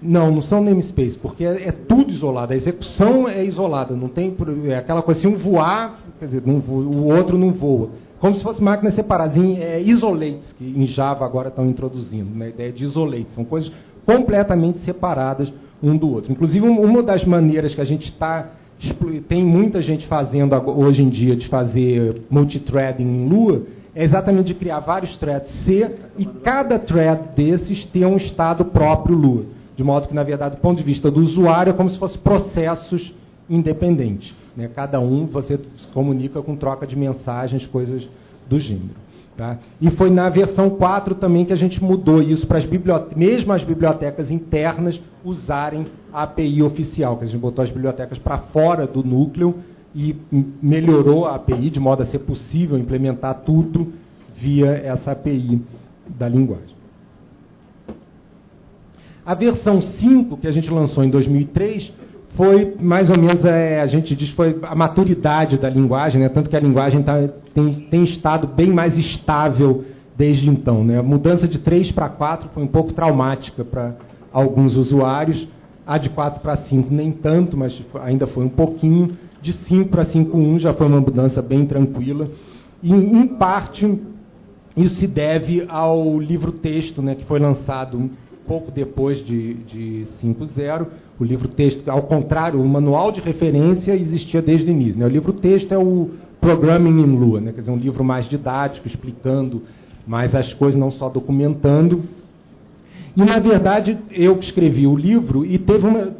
Não são namespace, porque é tudo isolado, a execução é isolada, não tem... É aquela coisa, se um voar, quer dizer, o outro não voa. Como se fosse máquinas separadas, isolates, que em Java agora estão introduzindo, a ideia de isolates, são coisas completamente separadas um do outro. Inclusive, uma das maneiras que a gente tem muita gente fazendo hoje em dia de fazer multithreading em Lua, é exatamente de criar vários threads C, e cada thread desses ter um estado próprio Lua. De modo que, na verdade, do ponto de vista do usuário, é como se fossem processos independentes. Cada um você se comunica com troca de mensagens, coisas do gênero. Tá? E foi na versão 4 também que a gente mudou isso para mesmo as bibliotecas internas usarem a API oficial, que a gente botou as bibliotecas para fora do núcleo e melhorou a API de modo a ser possível implementar tudo via essa API da linguagem. A versão 5, que a gente lançou em 2003, foi mais ou menos, a gente diz, foi a maturidade da linguagem, tanto que a linguagem tem estado bem mais estável desde então. A mudança de 3 para 4 foi um pouco traumática para alguns usuários, a de 4 para 5 nem tanto, mas ainda foi um pouquinho, de 5 para 5.1 já foi uma mudança bem tranquila, e em parte Isso se deve ao livro-texto, né, que foi lançado um pouco depois de 5.0. O livro-texto, ao contrário, o manual de referência existia desde o início, né? O livro-texto é o Programming in Lua, né? Quer dizer, um livro mais didático, explicando mais as coisas, não só documentando. E, na verdade, eu que escrevi o livro, e teve uma...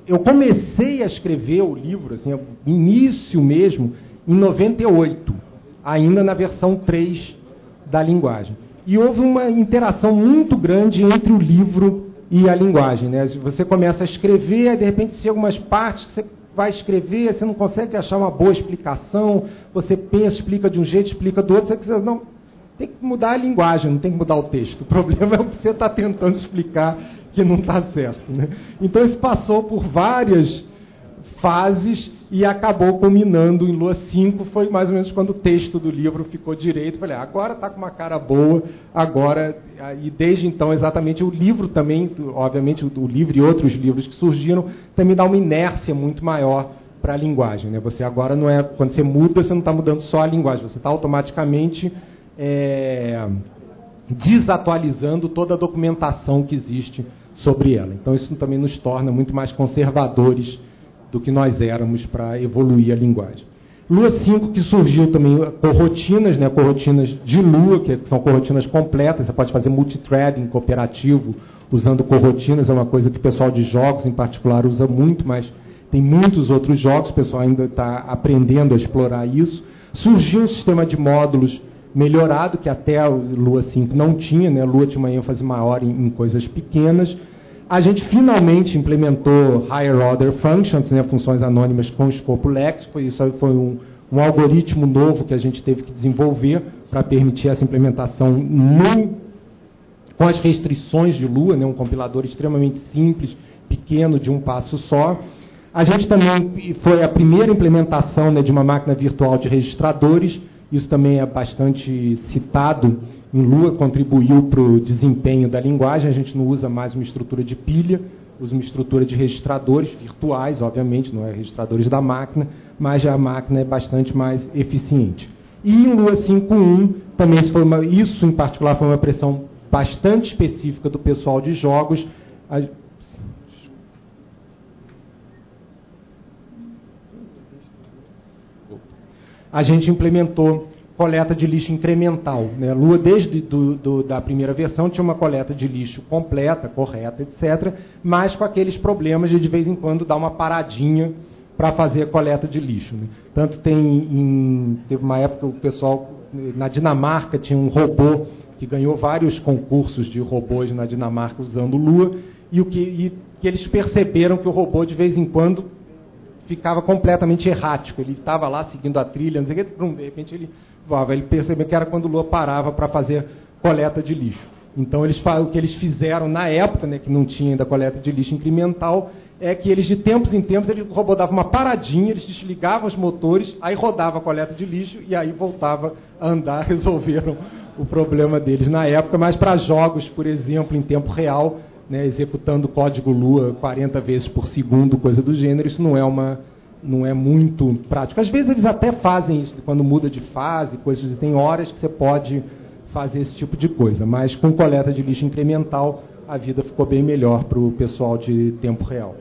Eu comecei a escrever o livro, assim, início mesmo, em 98, ainda na versão 3 da linguagem. E houve uma interação muito grande entre o livro e a linguagem, né? Você começa a escrever, aí, de repente, se algumas partes que você vai escrever, você não consegue achar uma boa explicação, você pensa, explica de um jeito, explica do outro, você precisa, não, tem que mudar a linguagem, não tem que mudar o texto. O problema é o que você está tentando explicar que não está certo, né? Então, isso passou por várias fases e acabou culminando em Lua 5, foi mais ou menos quando o texto do livro ficou direito. Falei, agora está com uma cara boa, agora... E desde então, exatamente, o livro também, obviamente, o livro e outros livros que surgiram, também dá uma inércia muito maior para a linguagem, né? Você agora não é... Quando você muda, você não está mudando só a linguagem, você está automaticamente desatualizando toda a documentação que existe sobre ela. Então, isso também nos torna muito mais conservadores do que nós éramos para evoluir a linguagem. Lua 5, que surgiu também corrotinas, né, corrotinas de Lua, que são corrotinas completas, você pode fazer multithreading cooperativo usando corrotinas, é uma coisa que o pessoal de jogos, em particular, usa muito, mas tem muitos outros jogos, o pessoal ainda está aprendendo a explorar isso. Surgiu um sistema de módulos melhorado, que até a Lua 5 não tinha, né, a Lua tinha uma ênfase maior em coisas pequenas. A gente finalmente implementou Higher Order Functions, né, funções anônimas com escopo léxico. Isso foi um algoritmo novo que a gente teve que desenvolver para permitir essa implementação com as restrições de Lua, né, um compilador extremamente simples, pequeno, de um passo só. A gente também foi a primeira implementação, né, de uma máquina virtual de registradores. Isso também é bastante citado em Lua, contribuiu para o desempenho da linguagem. A gente não usa mais uma estrutura de pilha, usa uma estrutura de registradores virtuais, obviamente, não é registradores da máquina, mas já a máquina é bastante mais eficiente. E em Lua 5.1, também isso em particular foi uma pressão bastante específica do pessoal de jogos. A gente implementou coleta de lixo incremental, né? Lua, desde da primeira versão, tinha uma coleta de lixo completa, correta, etc., mas com aqueles problemas de vez em quando, dar uma paradinha para fazer a coleta de lixo, né? Tanto teve uma época, o pessoal, na Dinamarca, tinha um robô que ganhou vários concursos de robôs na Dinamarca usando Lua, e que eles perceberam que o robô, de vez em quando, ficava completamente errático. Ele estava lá seguindo a trilha, não sei o que, de repente ele voava. Ele percebeu que era quando o Lua parava para fazer coleta de lixo. Então, o que eles fizeram na época, né, que não tinha ainda coleta de lixo incremental, é que eles, de tempos em tempos, o robô dava uma paradinha, eles desligavam os motores, aí rodava a coleta de lixo e aí voltava a andar. Resolveram o problema deles na época, mas para jogos, por exemplo, em tempo real, né, executando código Lua 40 vezes por segundo, coisa do gênero, isso não é muito prático. Às vezes eles até fazem isso, quando muda de fase, coisas, tem horas que você pode fazer esse tipo de coisa, mas com coleta de lixo incremental, a vida ficou bem melhor para o pessoal de tempo real.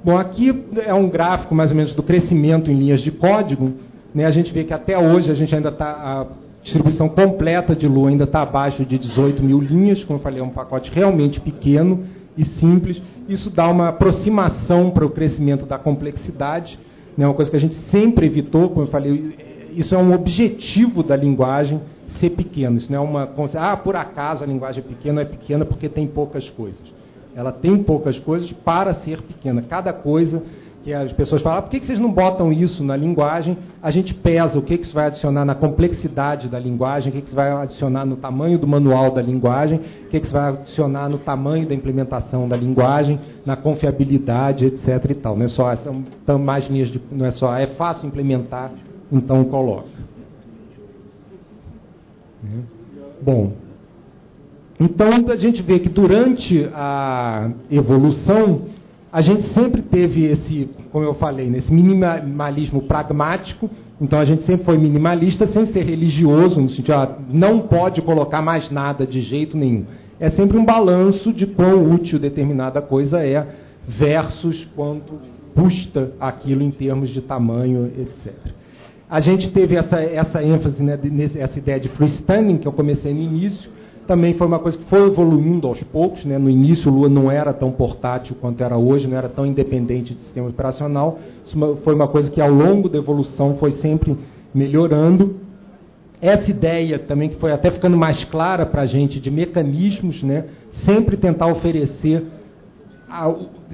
Bom, aqui é um gráfico mais ou menos do crescimento em linhas de código, né, a gente vê que até hoje a gente ainda está... A distribuição completa de Lua ainda está abaixo de 18 mil linhas, como eu falei, é um pacote realmente pequeno e simples. Isso dá uma aproximação para o crescimento da complexidade, né, uma coisa que a gente sempre evitou, como eu falei, isso é um objetivo da linguagem, ser pequeno. Isso não é uma... por acaso a linguagem é pequena porque tem poucas coisas. Ela tem poucas coisas para ser pequena. Cada coisa... que as pessoas falam, por que vocês não botam isso na linguagem? A gente pesa o que isso vai adicionar na complexidade da linguagem, o que isso vai adicionar no tamanho do manual da linguagem, o que isso vai adicionar no tamanho da implementação da linguagem, na confiabilidade, etc. e tal. Não é só mais linhas de, não é só é fácil implementar, então coloca. Bom, então a gente vê que durante a evolução a gente sempre teve esse, como eu falei, nesse minimalismo pragmático, Então a gente sempre foi minimalista, sem ser religioso, no sentido, não pode colocar mais nada de jeito nenhum. É sempre um balanço de quão útil determinada coisa é versus quanto custa aquilo em termos de tamanho, etc. A gente teve essa ênfase, né, essa ideia de freestanding, que eu comecei no início, também foi uma coisa que foi evoluindo aos poucos, né? No início, o Lua não era tão portátil quanto era hoje, não era tão independente de sistema operacional. Isso foi uma coisa que, ao longo da evolução, foi sempre melhorando. Essa ideia também, que foi até ficando mais clara para a gente, de mecanismos, né? Sempre tentar oferecer...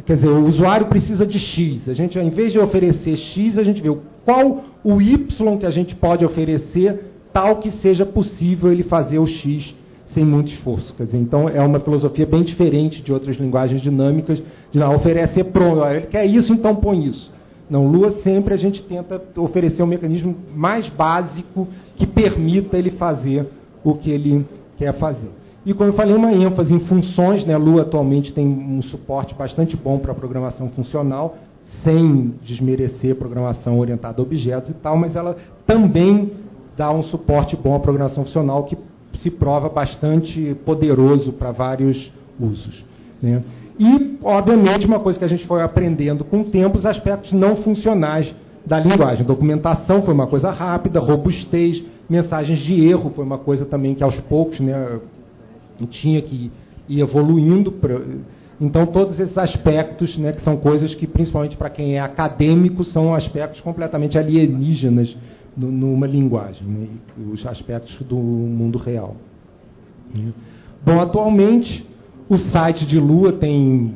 quer dizer, o usuário precisa de X. A gente, ao invés de oferecer X, a gente vê qual o Y que a gente pode oferecer, tal que seja possível ele fazer o X sem muito esforço. Quer dizer, então, é uma filosofia bem diferente de outras linguagens dinâmicas, de não oferecer pronto, ele quer isso, então põe isso. Não, Lua sempre a gente tenta oferecer um mecanismo mais básico que permita ele fazer o que ele quer fazer. E, como eu falei, uma ênfase em funções, né? Lua atualmente tem um suporte bastante bom para a programação funcional, sem desmerecer programação orientada a objetos e tal, mas ela também dá um suporte bom à programação funcional que se prova bastante poderoso para vários usos, né? E, obviamente, uma coisa que a gente foi aprendendo com o tempo, os aspectos não funcionais da linguagem. Documentação foi uma coisa rápida, robustez, mensagens de erro foi uma coisa também que, aos poucos, né, tinha que ir evoluindo. Então, todos esses aspectos, né, que são coisas que, principalmente para quem é acadêmico, são aspectos completamente alienígenas numa linguagem, né, os aspectos do mundo real. Bom, atualmente, o site de Lua tem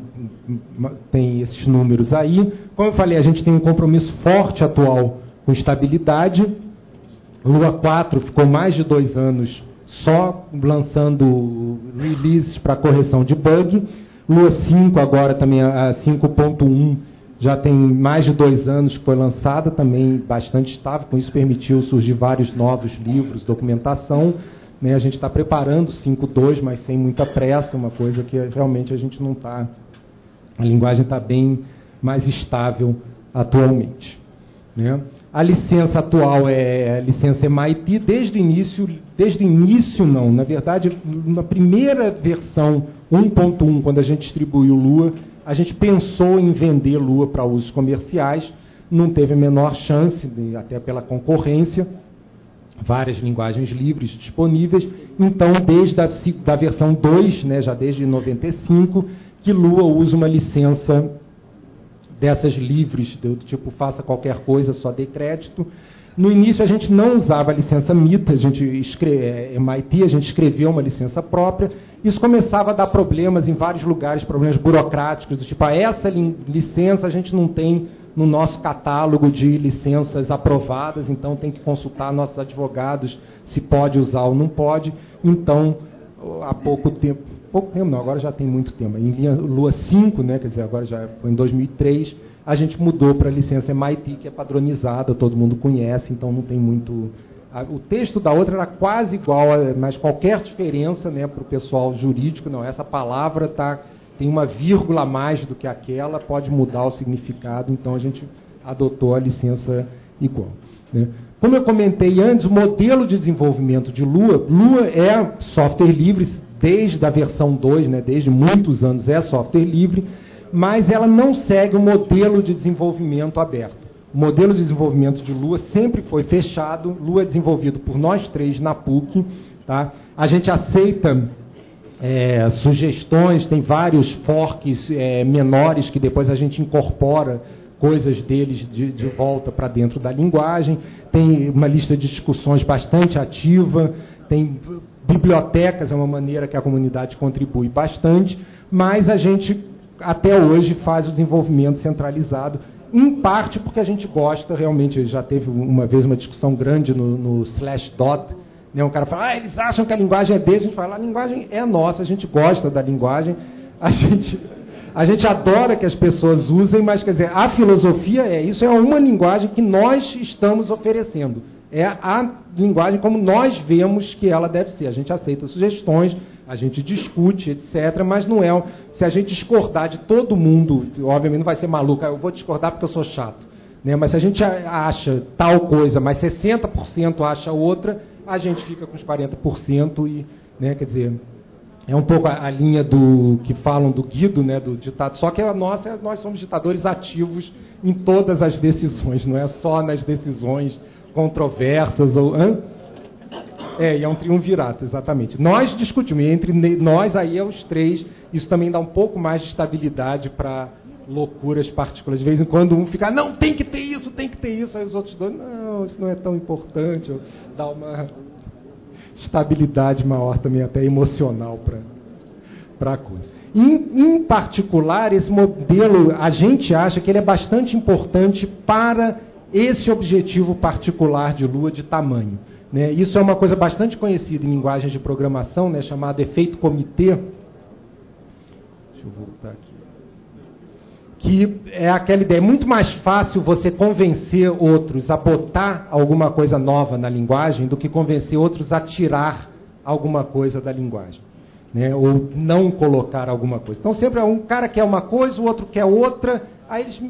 esses números aí. Como eu falei, a gente tem um compromisso forte atual com estabilidade. Lua 4 ficou mais de 2 anos só lançando releases para correção de bug. Lua 5 agora também, a 5.1, já tem mais de 2 anos que foi lançada, também bastante estável. Com isso permitiu surgir vários novos livros, documentação, né? A gente está preparando 5.2, mas sem muita pressa, uma coisa que realmente a gente não está... A linguagem está bem mais estável atualmente, né? A licença atual é a licença MIT desde o início não, na verdade, na primeira versão 1.1, quando a gente distribuiu Lua, a gente pensou em vender Lua para usos comerciais, não teve a menor chance, até pela concorrência, várias linguagens livres disponíveis. Então, desde a versão 2, né, já desde 95, que Lua usa uma licença dessas livres, do tipo, faça qualquer coisa, só dê crédito. No início, a gente não usava a licença MIT, MIT, a gente escreveu uma licença própria. Isso começava a dar problemas em vários lugares, problemas burocráticos, do tipo, essa licença a gente não tem no nosso catálogo de licenças aprovadas, então tem que consultar nossos advogados se pode usar ou não pode. Então, há pouco tempo não, agora já tem muito tempo, em Lua 5, né, quer dizer, agora já foi em 2003, a gente mudou para a licença MIT, que é padronizada, todo mundo conhece, então não tem muito... O texto da outra era quase igual, mas qualquer diferença, né, para o pessoal jurídico, não, essa palavra tem uma vírgula a mais do que aquela, pode mudar o significado, então a gente adotou a licença igual, né? Como eu comentei antes, o modelo de desenvolvimento de Lua é software livre, desde a versão 2, né, desde muitos anos é software livre, mas ela não segue o modelo de desenvolvimento aberto. O modelo de desenvolvimento de Lua sempre foi fechado. Lua é desenvolvido por nós 3 na PUC. Tá? A gente aceita sugestões, tem vários forks menores que depois a gente incorpora coisas deles de volta para dentro da linguagem. Tem uma lista de discussões bastante ativa, tem bibliotecas, é uma maneira que a comunidade contribui bastante, mas a gente, até hoje, faz o desenvolvimento centralizado, em parte porque a gente gosta, realmente, já teve uma vez uma discussão grande no Slashdot, né, um cara fala, eles acham que a linguagem é deles, a gente fala, a linguagem é nossa, a gente gosta da linguagem, a gente adora que as pessoas usem, mas, quer dizer, a filosofia isso é uma linguagem que nós estamos oferecendo. É a linguagem como nós vemos que ela deve ser. A gente aceita sugestões, a gente discute, etc., mas não se a gente discordar de todo mundo, obviamente não vai ser maluco, eu vou discordar porque eu sou chato. né? Mas se a gente acha tal coisa, mas 60% acha outra, a gente fica com os 40% e, né, quer dizer, é um pouco a linha do que falam do Guido, né, do ditado, só que nós somos ditadores ativos em todas as decisões, não é só nas decisões controversas ou... e é um triunvirato, exatamente. Nós discutimos, entre nós aí é os três, isso também dá um pouco mais de estabilidade para loucuras particulares. De vez em quando um fica, não, tem que ter isso, aí os outros dois, não, isso não é tão importante, dá uma estabilidade maior também, até emocional para a coisa. Em particular, esse modelo, a gente acha que ele é bastante importante para esse objetivo particular de Lua de tamanho. Né? Isso é uma coisa bastante conhecida em linguagens de programação, né, chamado efeito comitê. Deixa eu voltar aqui. Que é aquela ideia, é muito mais fácil você convencer outros a botar alguma coisa nova na linguagem do que convencer outros a tirar alguma coisa da linguagem, né? Ou não colocar alguma coisa. Então sempre um cara quer uma coisa, o outro quer outra, aí eles,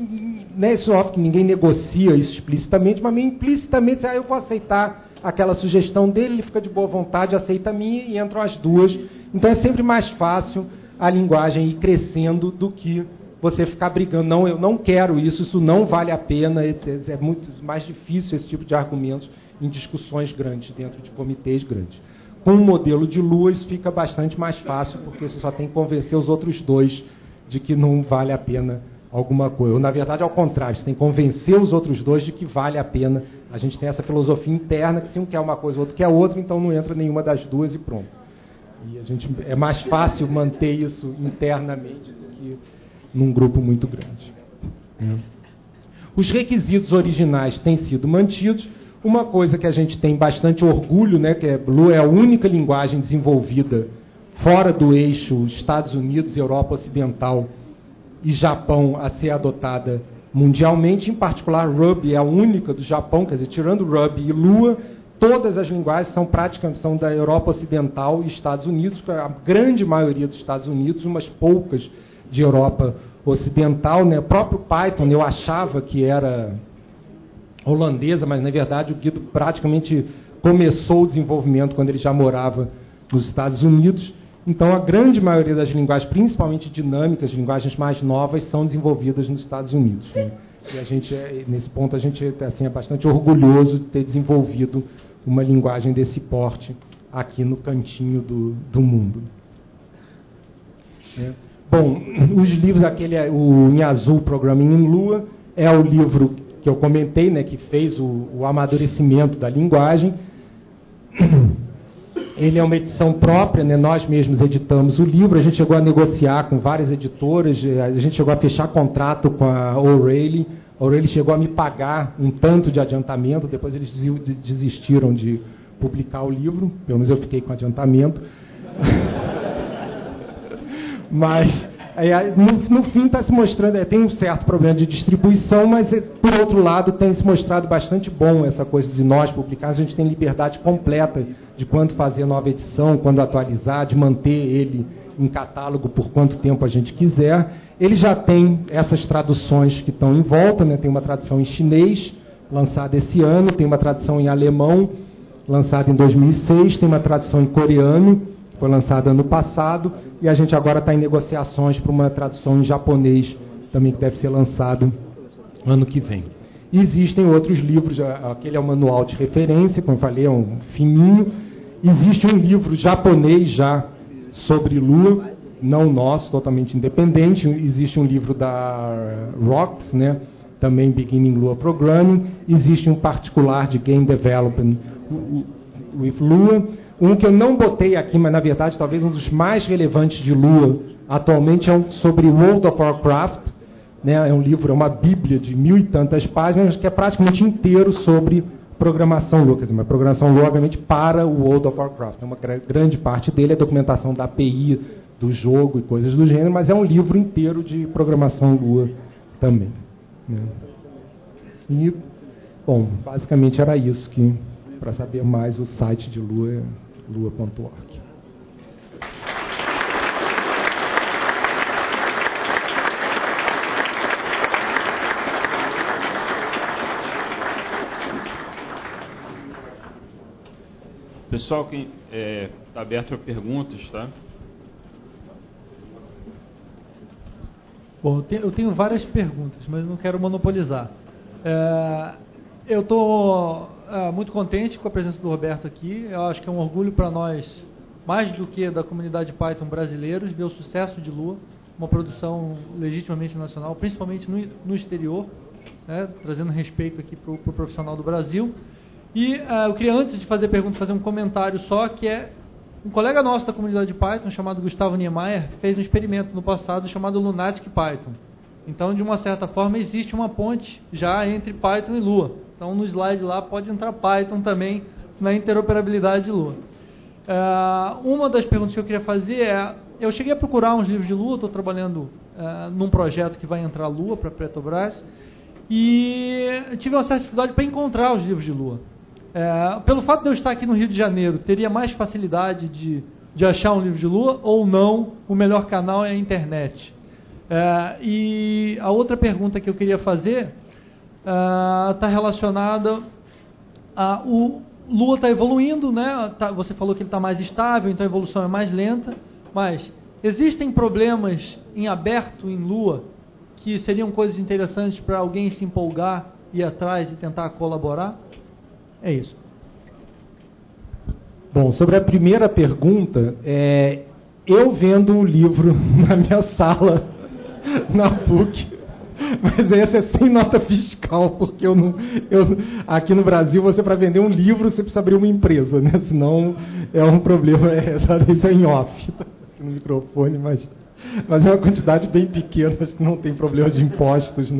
né, isso é óbvio que ninguém negocia isso explicitamente, mas meio implicitamente, eu vou aceitar aquela sugestão dele, ele fica de boa vontade, aceita a minha e entram as duas. Então é sempre mais fácil a linguagem ir crescendo do que você ficar brigando, não, eu não quero isso, isso não vale a pena, é muito mais difícil esse tipo de argumentos em discussões grandes, dentro de comitês grandes. Com o modelo de Lua, isso fica bastante mais fácil, porque você só tem que convencer os outros dois de que não vale a pena alguma coisa. Ou, na verdade, ao contrário, você tem que convencer os outros dois de que vale a pena. A gente tem essa filosofia interna, que se um quer uma coisa, o outro quer outra, então não entra nenhuma das duas e pronto. E é mais fácil manter isso internamente do que num grupo muito grande. Os requisitos originais têm sido mantidos. Uma coisa que a gente tem bastante orgulho, né, que Lua é a única linguagem desenvolvida fora do eixo Estados Unidos, Europa Ocidental e Japão a ser adotada mundialmente. Em particular, Ruby é a única do Japão, quer dizer, tirando Ruby e Lua, todas as linguagens são praticamente da Europa Ocidental e Estados Unidos, a grande maioria dos Estados Unidos, umas poucas de Europa Ocidental, né? O próprio Python, eu achava que era holandesa, mas na verdade o Guido praticamente começou o desenvolvimento quando ele já morava nos Estados Unidos. Então a grande maioria das linguagens, principalmente dinâmicas, linguagens mais novas, são desenvolvidas nos Estados Unidos. Né? E a gente, nesse ponto, a gente assim, é bastante orgulhoso de ter desenvolvido uma linguagem desse porte aqui no cantinho do mundo. Bom, os livros, o em azul, Programming em Lua, é o livro que eu comentei, né, que fez o amadurecimento da linguagem. Ele é uma edição própria, né, nós mesmos editamos o livro, a gente chegou a negociar com várias editoras, a gente chegou a fechar contrato com a O'Reilly. A O'Reilly chegou a me pagar um tanto de adiantamento, depois eles desistiram de publicar o livro, pelo menos eu fiquei com adiantamento. Mas, no fim, está se mostrando, tem um certo problema de distribuição, mas, por outro lado, tem se mostrado bastante bom essa coisa de nós publicar. A gente tem liberdade completa de quando fazer nova edição, quando atualizar, de manter ele em catálogo por quanto tempo a gente quiser. Ele já tem essas traduções que estão em volta, né? Tem uma tradução em chinês, lançada esse ano, tem uma tradução em alemão, lançada em 2006, tem uma tradução em coreano, foi lançada ano passado, e a gente agora está em negociações para uma tradução em japonês, também que deve ser lançado ano que vem. E existem outros livros, aquele é o manual de referência, como eu falei, é um fininho. Existe um livro japonês já sobre Lua, não nosso, totalmente independente. Existe um livro da ROX, né, também Beginning Lua Programming. Existe um particular de Game Development with Lua. Um que eu não botei aqui, mas na verdade talvez um dos mais relevantes de Lua atualmente é sobre World of Warcraft, né? É um livro, é uma bíblia de 1000 e tantas páginas, que é praticamente inteiro sobre programação Lua, quer dizer, uma programação Lua, obviamente, para o World of Warcraft. Uma grande parte dele é documentação da API do jogo e coisas do gênero, mas é um livro inteiro de programação Lua também. Né? E, bom, basicamente era isso que... Para saber mais, o site de Lua é lua.org. Pessoal, quem está aberto a perguntas, tá? Bom, eu tenho várias perguntas, mas não quero monopolizar. Eu estou muito contente com a presença do Roberto aqui. Eu acho que é um orgulho para nós, mais do que da comunidade Python brasileiros, ver o sucesso de Lua, uma produção legitimamente nacional, principalmente no exterior, né, trazendo respeito aqui para o profissional do Brasil. E eu queria, antes de fazer pergunta, fazer um comentário só, que é um colega nosso da comunidade Python, chamado Gustavo Niemeyer, fez um experimento no passado chamado Lunatic Python. Então, de uma certa forma, existe uma ponte já entre Python e Lua. Então, no slide lá pode entrar Python também na interoperabilidade de Lua. Uma das perguntas que eu queria fazer é, eu cheguei a procurar uns livros de Lua, estou trabalhando num projeto que vai entrar Lua para a Petrobras, e tive uma certa dificuldade para encontrar os livros de Lua. Pelo fato de eu estar aqui no Rio de Janeiro, teria mais facilidade de achar um livro de Lua ou não? O melhor canal é a internet. E a outra pergunta que eu queria fazer está relacionada a o Lua está evoluindo, né? Você falou que ele está mais estável, então a evolução é mais lenta, mas existem problemas em aberto em Lua que seriam coisas interessantes para alguém se empolgar, ir atrás e tentar colaborar? É isso. Bom, sobre a primeira pergunta, eu vendo um livro na minha sala, na PUC, mas esse é sem nota fiscal, porque aqui no Brasil, para vender um livro, você precisa abrir uma empresa, né? Senão é um problema, isso é em off, tá aqui no microfone, mas é uma quantidade bem pequena, acho que não tem problema de impostos,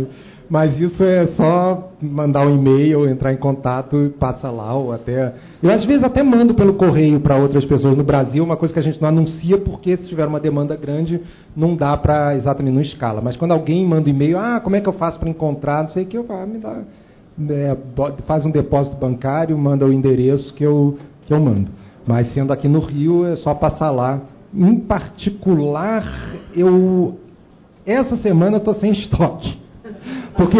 mas isso é só mandar um e-mail, entrar em contato e passa lá, ou até... Eu às vezes até mando pelo correio para outras pessoas no Brasil, uma coisa que a gente não anuncia, porque se tiver uma demanda grande, não dá para exatamente, não escala. Mas quando alguém manda um e-mail, como é que eu faço para encontrar, não sei o que, me dá, faz um depósito bancário, manda o endereço que eu mando. Mas sendo aqui no Rio, é só passar lá. Em particular, essa semana estou sem estoque. Porque,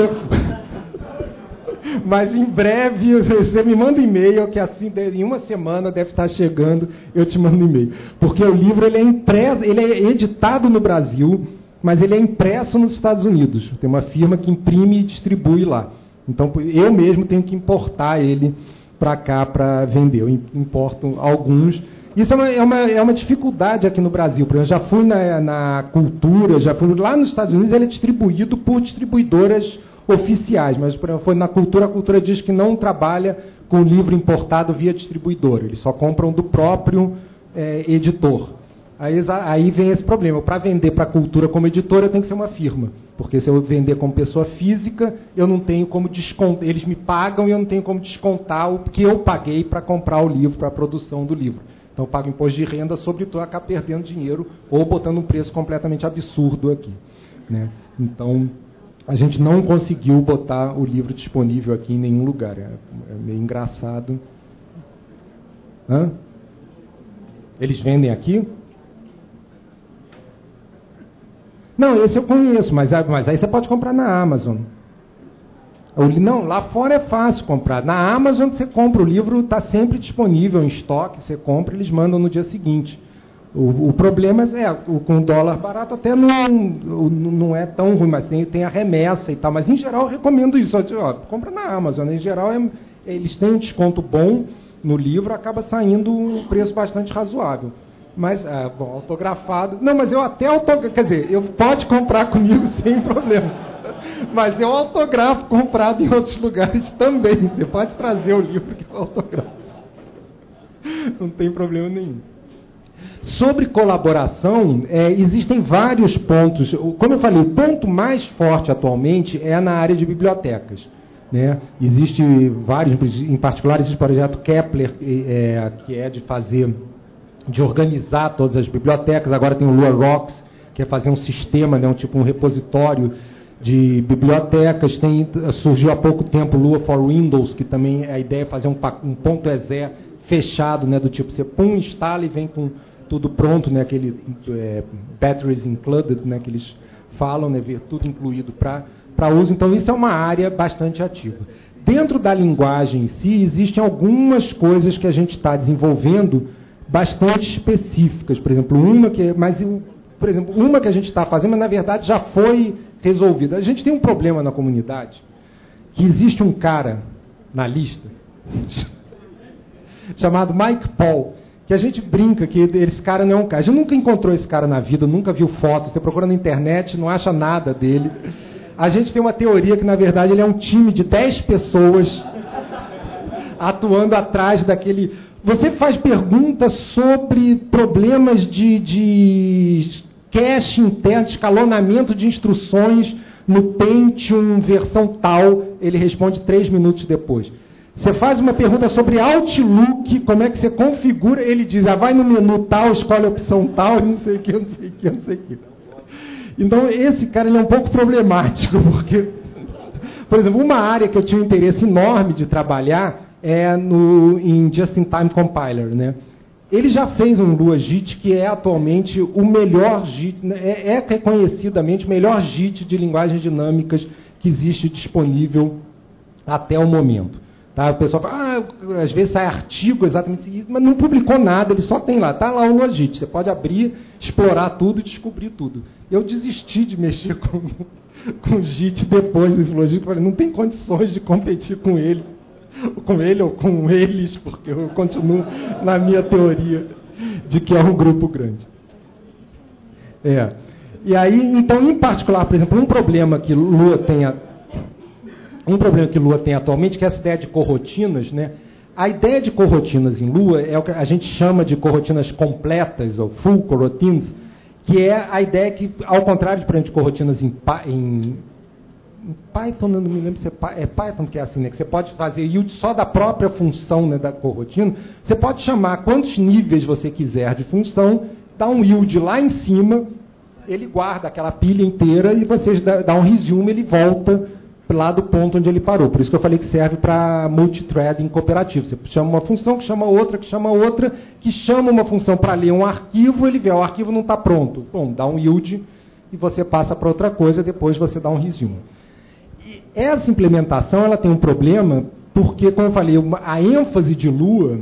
mas em breve você me manda e-mail, que assim em uma semana deve estar chegando, eu te mando e-mail. Porque o livro ele é editado no Brasil, mas ele é impresso nos Estados Unidos. Tem uma firma que imprime e distribui lá. Então eu mesmo tenho que importar ele para cá para vender. Eu importo alguns. Isso é uma dificuldade aqui no Brasil. Por exemplo, eu já fui na Cultura, já fui lá nos Estados Unidos, ele é distribuído por distribuidoras oficiais, mas por exemplo, foi na Cultura, a Cultura diz que não trabalha com livro importado via distribuidora, eles só compram do próprio editor. Aí vem esse problema, para vender para a Cultura como editora tem que ser uma firma, porque se eu vender como pessoa física, eu não tenho como descontar, eles me pagam e eu não tenho como descontar o que eu paguei para comprar o livro, para a produção do livro. Então, eu pago imposto de renda, sobretudo, acabo perdendo dinheiro ou botando um preço completamente absurdo aqui, né? Então, a gente não conseguiu botar o livro disponível aqui em nenhum lugar. É meio engraçado. Eles vendem aqui? Não, esse eu conheço, mas aí você pode comprar na Amazon. Não, lá fora é fácil comprar. Na Amazon você compra o livro, está sempre disponível em estoque, você compra, eles mandam no dia seguinte. O problema com o dólar barato até não é tão ruim, mas tem a remessa e tal. Mas em geral eu recomendo isso. Compra na Amazon. Em geral eles têm um desconto bom no livro, acaba saindo um preço bastante razoável. Mas, autografado. Não, mas eu até autografo. Quer dizer, pode comprar comigo sem problema. Mas eu autografo comprado em outros lugares também. Você pode trazer o livro que eu autografo. Não tem problema nenhum. Sobre colaboração, existem vários pontos. Como eu falei, o ponto mais forte atualmente é na área de bibliotecas, né? Existe vários, em particular existe o projeto Kepler, que é de organizar todas as bibliotecas. Agora tem o Lua Rocks, que é fazer um sistema, né, um repositório de bibliotecas. Surgiu há pouco tempo o Lua for Windows, que também a ideia é fazer um .exe fechado, né, do tipo, você instala e vem com tudo pronto, né, aquele batteries included, né, que eles falam, né, ver tudo incluído para uso. Então, isso é uma área bastante ativa. Dentro da linguagem em si, existem algumas coisas que a gente está desenvolvendo bastante específicas. Por exemplo, uma que a gente está fazendo, mas na verdade já foi resolvida. A gente tem um problema na comunidade, que existe um cara na lista chamado Mike Paul, que a gente brinca que esse cara não é um cara. A gente nunca encontrou esse cara na vida, nunca viu foto. Você procura na internet, não acha nada dele. A gente tem uma teoria que, na verdade, ele é um time de 10 pessoas atuando atrás daquele... Você faz perguntas sobre problemas de cache interno, escalonamento de instruções no Pentium versão tal, ele responde 3 minutos depois. Você faz uma pergunta sobre Outlook, como é que você configura, ele diz, vai no menu tal, escolhe a opção tal, não sei o que, não sei o que, não sei o que. Então, esse cara ele é um pouco problemático, porque, por exemplo, uma área que eu tinha um interesse enorme de trabalhar é em Just-in-Time Compiler, né? Ele já fez um Lua JIT que é atualmente o melhor JIT, é reconhecidamente o melhor JIT de linguagens dinâmicas que existe disponível até o momento. Tá? O pessoal fala, às vezes sai artigo exatamente isso, mas não publicou nada, ele só tem lá, está lá o Lua JIT. Você pode abrir, explorar tudo e descobrir tudo. Eu desisti de mexer com o JIT depois desse Lua JIT, falei, não tem condições de competir com ele ou com eles, porque eu continuo na minha teoria de que é um grupo grande. E aí, então, em particular, por exemplo, um problema que Lua tem atualmente, que é essa ideia de corrotinas, né? A ideia de corrotinas em Lua é o que a gente chama de corrotinas completas, ou full coroutines, que é a ideia que, ao contrário de corrotinas em Python, não me lembro se é Python que é assim, né? Que você pode fazer yield só da própria função, né, da corrotina. Você pode chamar quantos níveis você quiser de função, dá um yield lá em cima, ele guarda aquela pilha inteira e você dá um resume, ele volta lá do ponto onde ele parou. Por isso que eu falei que serve para multithreading cooperativo. Você chama uma função, que chama outra, que chama uma função para ler um arquivo, ele vê, o arquivo não está pronto. Bom, dá um yield e você passa para outra coisa, depois você dá um resume. E essa implementação ela tem um problema, porque, como eu falei, a ênfase de Lua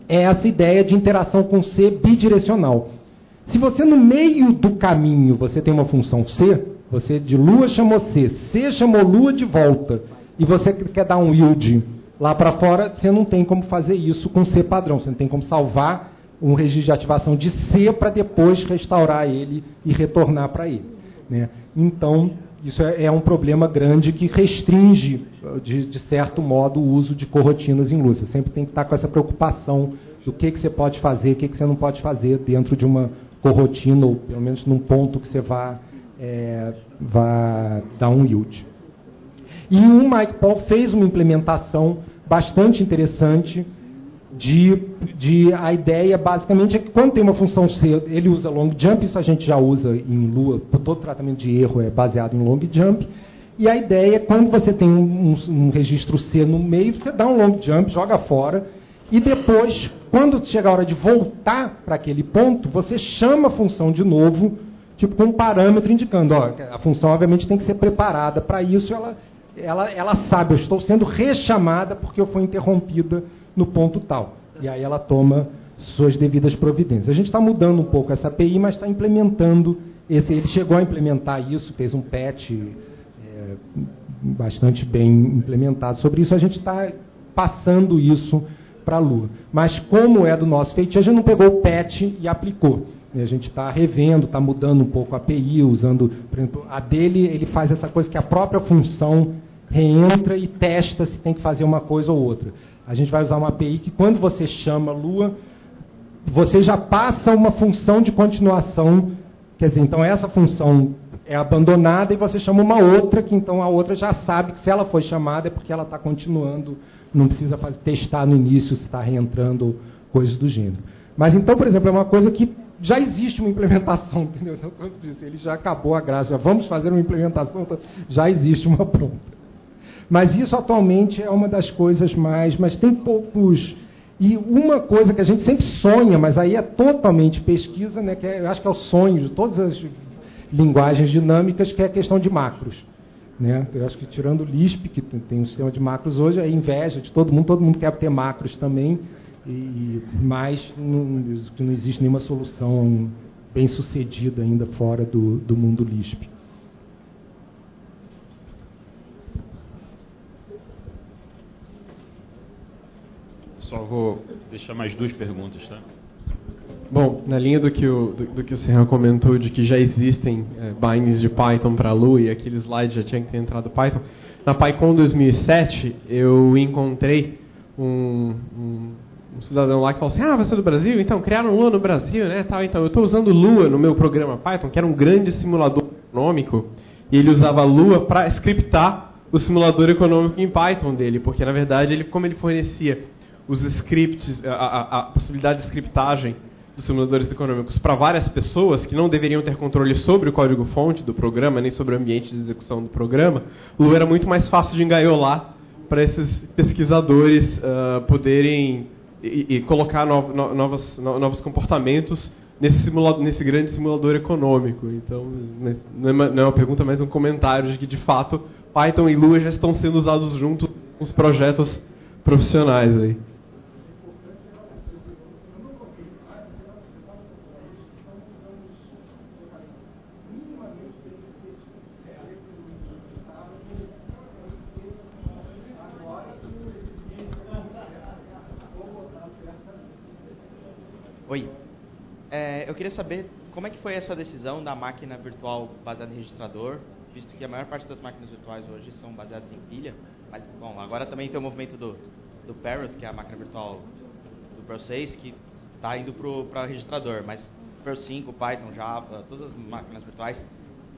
é essa ideia de interação com C bidirecional. Se você, no meio do caminho, você tem uma função C, você de Lua chamou C chamou Lua de volta, e você quer dar um yield lá para fora, você não tem como fazer isso com C padrão, você não tem como salvar um registro de ativação de C para depois restaurar ele e retornar para ele, né? Então, isso é um problema grande que restringe, de certo modo, o uso de corrotinas em Lua. Você sempre tem que estar com essa preocupação do que você pode fazer, o que você não pode fazer dentro de uma corrotina, ou pelo menos num ponto que você vá dar um yield. E o Mike Paul fez uma implementação bastante interessante a ideia, basicamente, é que quando tem uma função C, ele usa long jump, isso a gente já usa em Lua, todo tratamento de erro é baseado em long jump, e a ideia é quando você tem um registro C no meio, você dá um long jump, joga fora, e depois, quando chega a hora de voltar para aquele ponto, você chama a função de novo, tipo com um parâmetro indicando, a função obviamente tem que ser preparada para isso, ela sabe, eu estou sendo rechamada porque eu fui interrompida no ponto tal. E aí ela toma suas devidas providências. A gente está mudando um pouco essa API, mas está implementando ele chegou a implementar isso, fez um patch bastante bem implementado sobre isso, a gente está passando isso para a Lua. Mas como é do nosso feitio, a gente não pegou o patch e aplicou. A gente está revendo, está mudando um pouco a API, usando, por exemplo, a dele, ele faz essa coisa que a própria função reentra e testa se tem que fazer uma coisa ou outra. A gente vai usar uma API que, quando você chama Lua, você já passa uma função de continuação, quer dizer, então essa função é abandonada e você chama uma outra, que então a outra já sabe que se ela foi chamada é porque ela está continuando, não precisa testar no início se está reentrando, coisas do gênero. Mas então, por exemplo, é uma coisa que já existe uma implementação, entendeu? Como eu disse, ele já acabou a graça, já vamos fazer uma implementação, já existe uma pronta. Mas isso atualmente é uma das coisas mas tem poucos... E uma coisa que a gente sempre sonha, mas aí é totalmente pesquisa, né, eu acho que é o sonho de todas as linguagens dinâmicas, que é a questão de macros. né? Eu acho que tirando o Lisp, que tem um sistema de macros hoje, é inveja de todo mundo quer ter macros também, mas não existe nenhuma solução bem sucedida ainda fora do mundo Lisp. Só vou deixar mais 2 perguntas, tá? Bom, na linha do que o Serra comentou, de que já existem bindings de Python para Lua, e aquele slide já tinha que ter entrado Python, na PyCon 2007 eu encontrei um cidadão lá que falou assim: você é do Brasil? Então, criaram Lua no Brasil, né? Tal, então, eu estou usando Lua no meu programa Python, que era um grande simulador econômico, e ele usava Lua para scriptar o simulador econômico em Python dele, porque, na verdade, como ele fornecia os scripts, a possibilidade de scriptagem dos simuladores econômicos para várias pessoas que não deveriam ter controle sobre o código-fonte do programa, nem sobre o ambiente de execução do programa, Lua era muito mais fácil de engaiolar para esses pesquisadores poderem e colocar novos comportamentos nesse grande simulador econômico. Então, não é uma pergunta, mas um comentário de que, de fato, Python e Lua já estão sendo usados juntos com os projetos profissionais aí. Oi. Eu queria saber como é que foi essa decisão da máquina virtual baseada em registrador, visto que a maior parte das máquinas virtuais hoje são baseadas em pilha. Mas, bom, agora também tem o movimento do Parrot, que é a máquina virtual do Perl 6, que está indo para o registrador. Mas Perl 5, Python, Java, todas as máquinas virtuais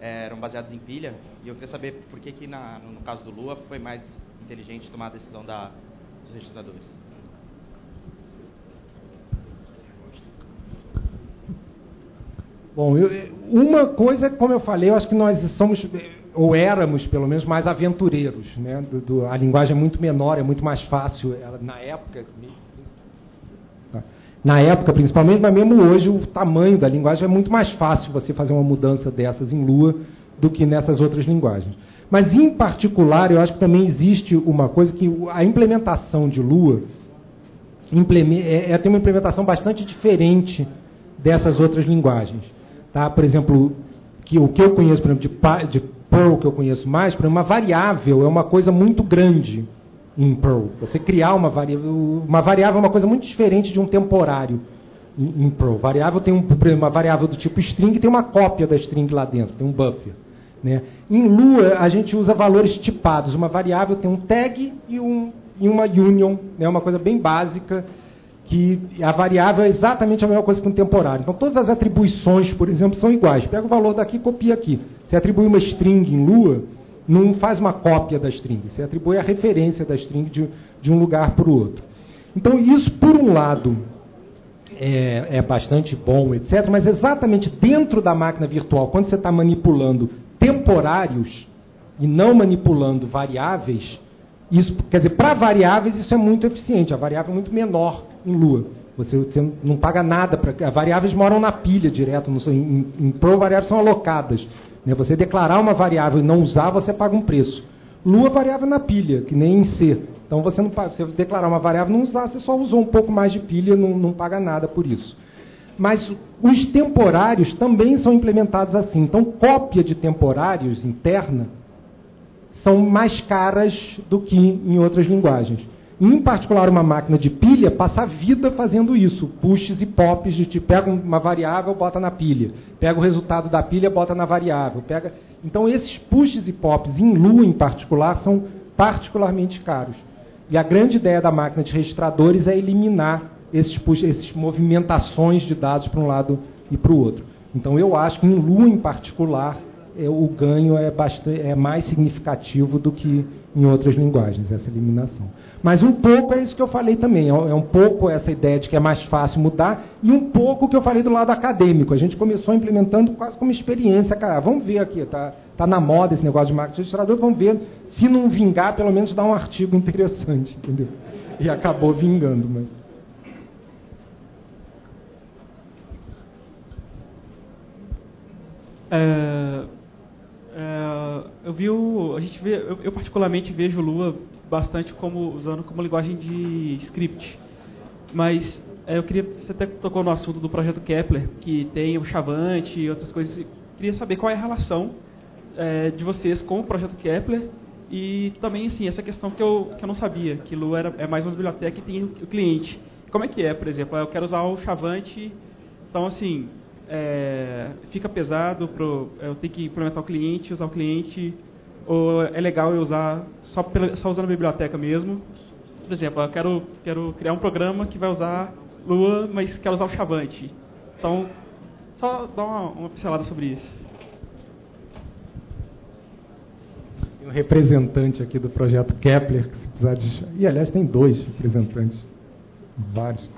eram baseadas em pilha. E eu queria saber por que no caso do Lua foi mais inteligente tomar a decisão dos registradores. Bom, uma coisa, como eu falei, eu acho que nós somos, ou éramos, pelo menos, mais aventureiros, né? A linguagem é muito menor, é muito mais fácil. Na época, principalmente, mas mesmo hoje, o tamanho da linguagem é muito mais fácil você fazer uma mudança dessas em Lua do que nessas outras linguagens. Mas, em particular, eu acho que também existe uma coisa que a implementação de Lua tem uma implementação bastante diferente dessas outras linguagens. Tá? Por exemplo, o que eu conheço, por exemplo, de Perl, que eu conheço mais, por exemplo, uma variável é uma coisa muito grande em Perl. Você criar uma variável é uma coisa muito diferente de um temporário em Perl. Variável tem uma variável do tipo string e tem uma cópia da string lá dentro, tem um buffer. Né? Em Lua, a gente usa valores tipados. Uma variável tem um tag e uma union, né? Uma coisa bem básica, que a variável é exatamente a mesma coisa que um temporário. Então, todas as atribuições, por exemplo, são iguais. Pega o valor daqui e copia aqui. Você atribui uma string em Lua, não faz uma cópia da string. Você atribui a referência da string de um lugar para o outro. Então, isso, por um lado, é bastante bom, etc. Mas exatamente dentro da máquina virtual, quando você está manipulando temporários e não manipulando variáveis, isso, quer dizer, para variáveis isso é muito eficiente. A variável é muito menor em Lua. Você não paga nada. As variáveis moram na pilha direto. Em Perl, variáveis são alocadas. Né? Você declarar uma variável e não usar, você paga um preço. Lua, variável na pilha, que nem em C. Então, você declarar uma variável e não usar, você só usou um pouco mais de pilha, não paga nada por isso. Mas os temporários também são implementados assim. Então, cópia de temporários interna são mais caras do que em outras linguagens. Em particular, uma máquina de pilha passa a vida fazendo isso. Pushes e pops, de tipo, pega uma variável, bota na pilha. Pega o resultado da pilha, bota na variável. Então, esses pushes e pops, em Lua em particular, são particularmente caros. E a grande ideia da máquina de registradores é eliminar essas movimentações de dados para um lado e para o outro. Então, eu acho que em Lua em particular, o ganho é mais significativo do que em outras linguagens, essa eliminação. Mas um pouco é isso que eu falei também, é um pouco essa ideia de que é mais fácil mudar, e um pouco o que eu falei do lado acadêmico. A gente começou implementando quase como experiência. Cara, vamos ver aqui, tá na moda esse negócio de máquina de registrador, vamos ver, se não vingar, pelo menos dá um artigo interessante, entendeu? E acabou vingando, mas... eu particularmente vejo o Lua bastante usando como linguagem de script. Mas você até tocou no assunto do projeto Kepler, que tem o Chavante e outras coisas. Eu queria saber qual é a relação de vocês com o projeto Kepler e também, assim, essa questão que eu não sabia, que Lua é mais uma biblioteca e tem o cliente. Como é que é, por exemplo? Eu quero usar o Chavante, então, assim, fica pesado, eu tenho que implementar o cliente, usar o cliente, ou é legal eu usar só usando a biblioteca mesmo? Por exemplo, eu quero criar um programa que vai usar Lua, mas quero usar o Chavante. Então, só dá uma pincelada sobre isso. Tem um representante aqui do projeto Kepler, que se precisar de... E, aliás, tem 2 representantes. Vários.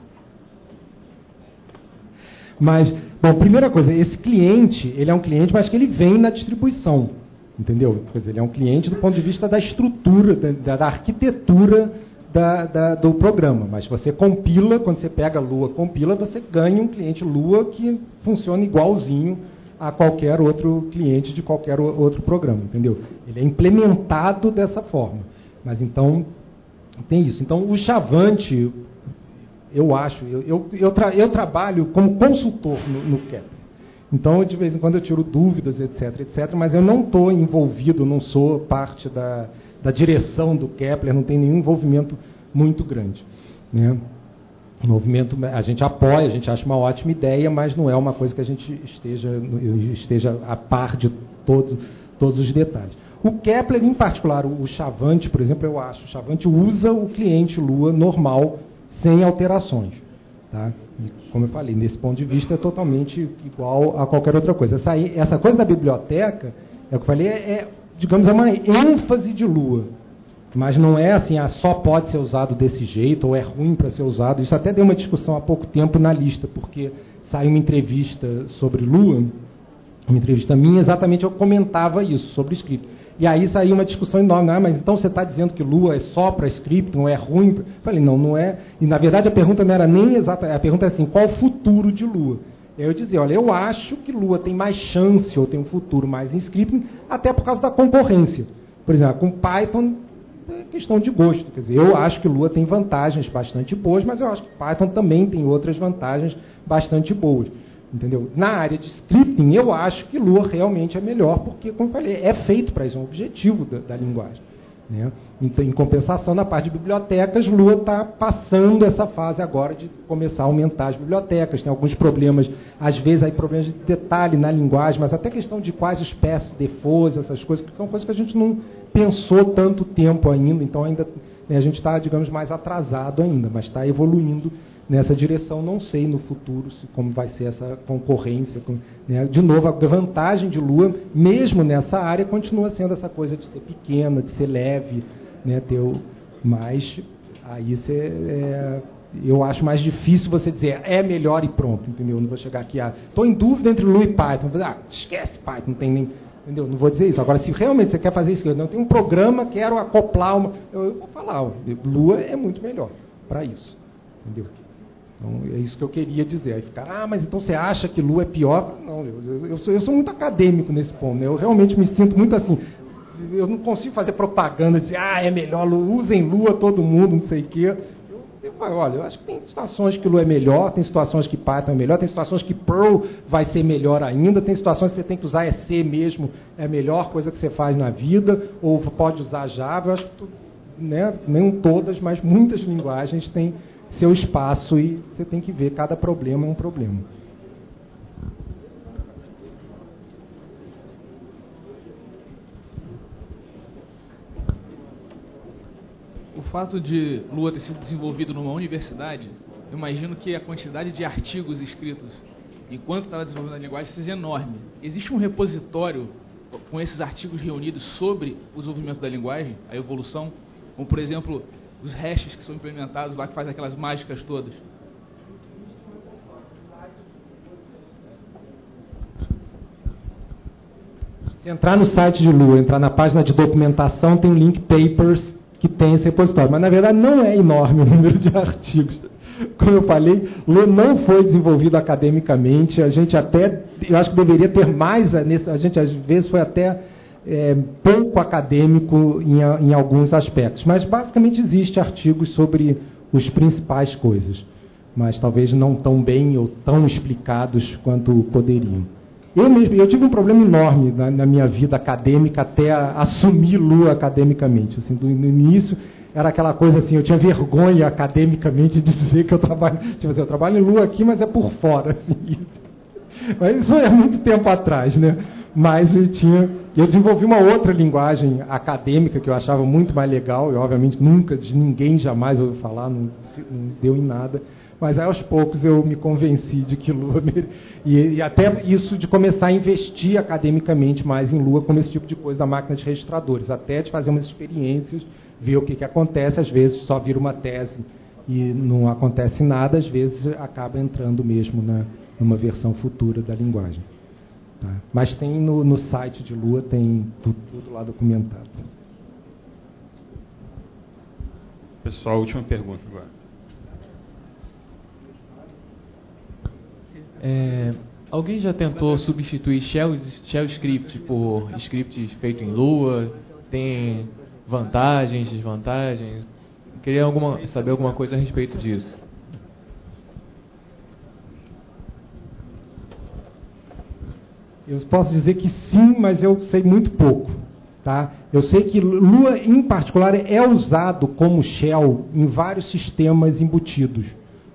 Mas, bom, primeira coisa, esse cliente, ele é um cliente, mas que ele vem na distribuição. Entendeu? Quer dizer, ele é um cliente do ponto de vista da estrutura, da arquitetura do programa, mas você compila, quando você pega Lua, compila, você ganha um cliente Lua que funciona igualzinho a qualquer outro cliente de qualquer outro programa, entendeu? Ele é implementado dessa forma, mas então tem isso. Então o Chavante, eu acho, eu trabalho como consultor no Kepler, então de vez em quando eu tiro dúvidas, etc, mas eu não estou envolvido, não sou parte da direção do Kepler, não tem nenhum envolvimento muito grande, né? O movimento a gente apoia, a gente acha uma ótima ideia, mas não é uma coisa que a gente esteja a par de todos os detalhes. O Kepler, em particular, o Chavante, por exemplo, eu acho, o Chavante usa o cliente Lua normal, sem alterações. Tá? E, como eu falei, nesse ponto de vista é totalmente igual a qualquer outra coisa. Essa coisa da biblioteca, é o que eu falei, digamos, é uma ênfase de Lua. Mas não é assim, só pode ser usado desse jeito, ou é ruim para ser usado. Isso até deu uma discussão há pouco tempo na lista, porque saiu uma entrevista sobre Lua, uma entrevista minha, exatamente eu comentava isso, sobre script. E aí saiu uma discussão enorme, mas então você está dizendo que Lua é só para script, não é ruim? Eu falei, não é. E na verdade a pergunta não era nem exata, a pergunta é assim, qual o futuro de Lua? E aí eu dizia, olha, eu acho que Lua tem mais chance, ou tem um futuro mais em scripting, até por causa da concorrência. Por exemplo, com Python, é questão de gosto. Quer dizer, eu acho que Lua tem vantagens bastante boas, mas eu acho que Python também tem outras vantagens bastante boas. Entendeu? Na área de scripting, eu acho que Lua realmente é melhor, porque, como eu falei, é feito para isso, é um objetivo da linguagem. Né? Então, em compensação, na parte de bibliotecas, Lua está passando essa fase agora de começar a aumentar as bibliotecas. Tem alguns problemas, às vezes, aí problemas de detalhe na linguagem, mas até questão de quais os paths defaults, essas coisas, que são coisas que a gente não pensou tanto tempo ainda, então ainda a gente está, digamos, mais atrasado ainda, mas está evoluindo nessa direção. Não sei no futuro como vai ser essa concorrência. Né? De novo, a vantagem de Lua, mesmo nessa área, continua sendo essa coisa de ser pequena, de ser leve, né? Mas aí eu acho mais difícil você dizer é melhor e pronto, entendeu? Eu não vou chegar aqui, estou em dúvida entre Lua e Python. Esquece Python, não tem nem... Entendeu? Não vou dizer isso. Agora, se realmente você quer fazer isso, eu não tenho um programa, quero acoplar uma... Eu vou falar, Lua é muito melhor para isso. Entendeu? Então, é isso que eu queria dizer. Aí ficar, mas então você acha que Lua é pior? Não, eu sou muito acadêmico nesse ponto. Né? Eu realmente me sinto muito assim. Eu não consigo fazer propaganda, dizer, é melhor, usem Lua todo mundo, não sei o quê. Olha, eu acho que tem situações que Lua é melhor, tem situações que Python é melhor, tem situações que Perl vai ser melhor ainda, tem situações que você tem que usar C mesmo, é a melhor coisa que você faz na vida, ou pode usar Java. Eu acho que, né, nem todas, mas muitas linguagens têm seu espaço e você tem que ver, cada problema é um problema. O fato de Lua ter sido desenvolvido numa universidade, eu imagino que a quantidade de artigos escritos enquanto estava desenvolvendo a linguagem seja enorme. Existe um repositório com esses artigos reunidos sobre o desenvolvimento da linguagem, a evolução, como, por exemplo, os hashes que são implementados lá, que faz aquelas mágicas todas? Se entrar no site de Lua, entrar na página de documentação, tem um link Papers, que tem esse repositório. Mas, na verdade, não é enorme o número de artigos. Como eu falei, Lua não foi desenvolvido academicamente. A gente até, eu acho que deveria ter mais, a gente às vezes foi até pouco acadêmico em alguns aspectos. Mas, basicamente, existem artigos sobre as principais coisas, mas talvez não tão bem ou tão explicados quanto poderiam. Eu tive um problema enorme na minha vida acadêmica até assumir Lua academicamente. Assim, no início, era aquela coisa assim, eu tinha vergonha academicamente de dizer que eu trabalho, tipo assim, eu trabalho em Lua aqui, mas é por fora. Assim. Mas isso é muito tempo atrás, né? Mas eu desenvolvi uma outra linguagem acadêmica que eu achava muito mais legal, e obviamente ninguém jamais ouviu falar, não deu em nada, mas aí, aos poucos eu me convenci de que Lua... E até isso de começar a investir academicamente mais em Lua, como esse tipo de coisa da máquina de registradores, até de fazer umas experiências, ver o que acontece, às vezes só vira uma tese e não acontece nada, às vezes acaba entrando mesmo numa versão futura da linguagem. Tá. Mas tem no site de Lua, tem tudo lá documentado. Pessoal, última pergunta agora. Alguém já tentou substituir shell script por scripts feitos em Lua? Tem vantagens, desvantagens? Queria saber alguma coisa a respeito disso. Eu posso dizer que sim, mas eu sei muito pouco. Tá? Eu sei que Lua, em particular, é usado como shell em vários sistemas embutidos.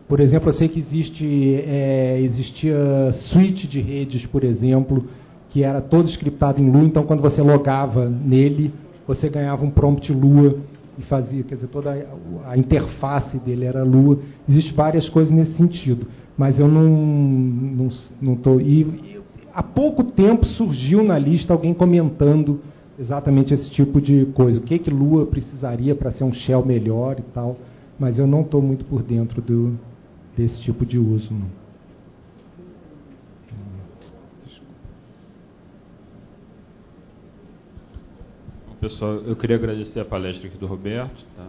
Por exemplo, eu sei que existia switch de redes, por exemplo, que era todo scriptado em Lua, então quando você logava nele, você ganhava um prompt Lua e fazia, quer dizer, toda a interface dele era Lua. Existem várias coisas nesse sentido, mas eu não estou... Há pouco tempo surgiu na lista alguém comentando exatamente esse tipo de coisa. O que Lua precisaria para ser um shell melhor e tal, mas eu não estou muito por dentro desse tipo de uso. Não. Bom, pessoal, eu queria agradecer a palestra aqui do Roberto. Tá?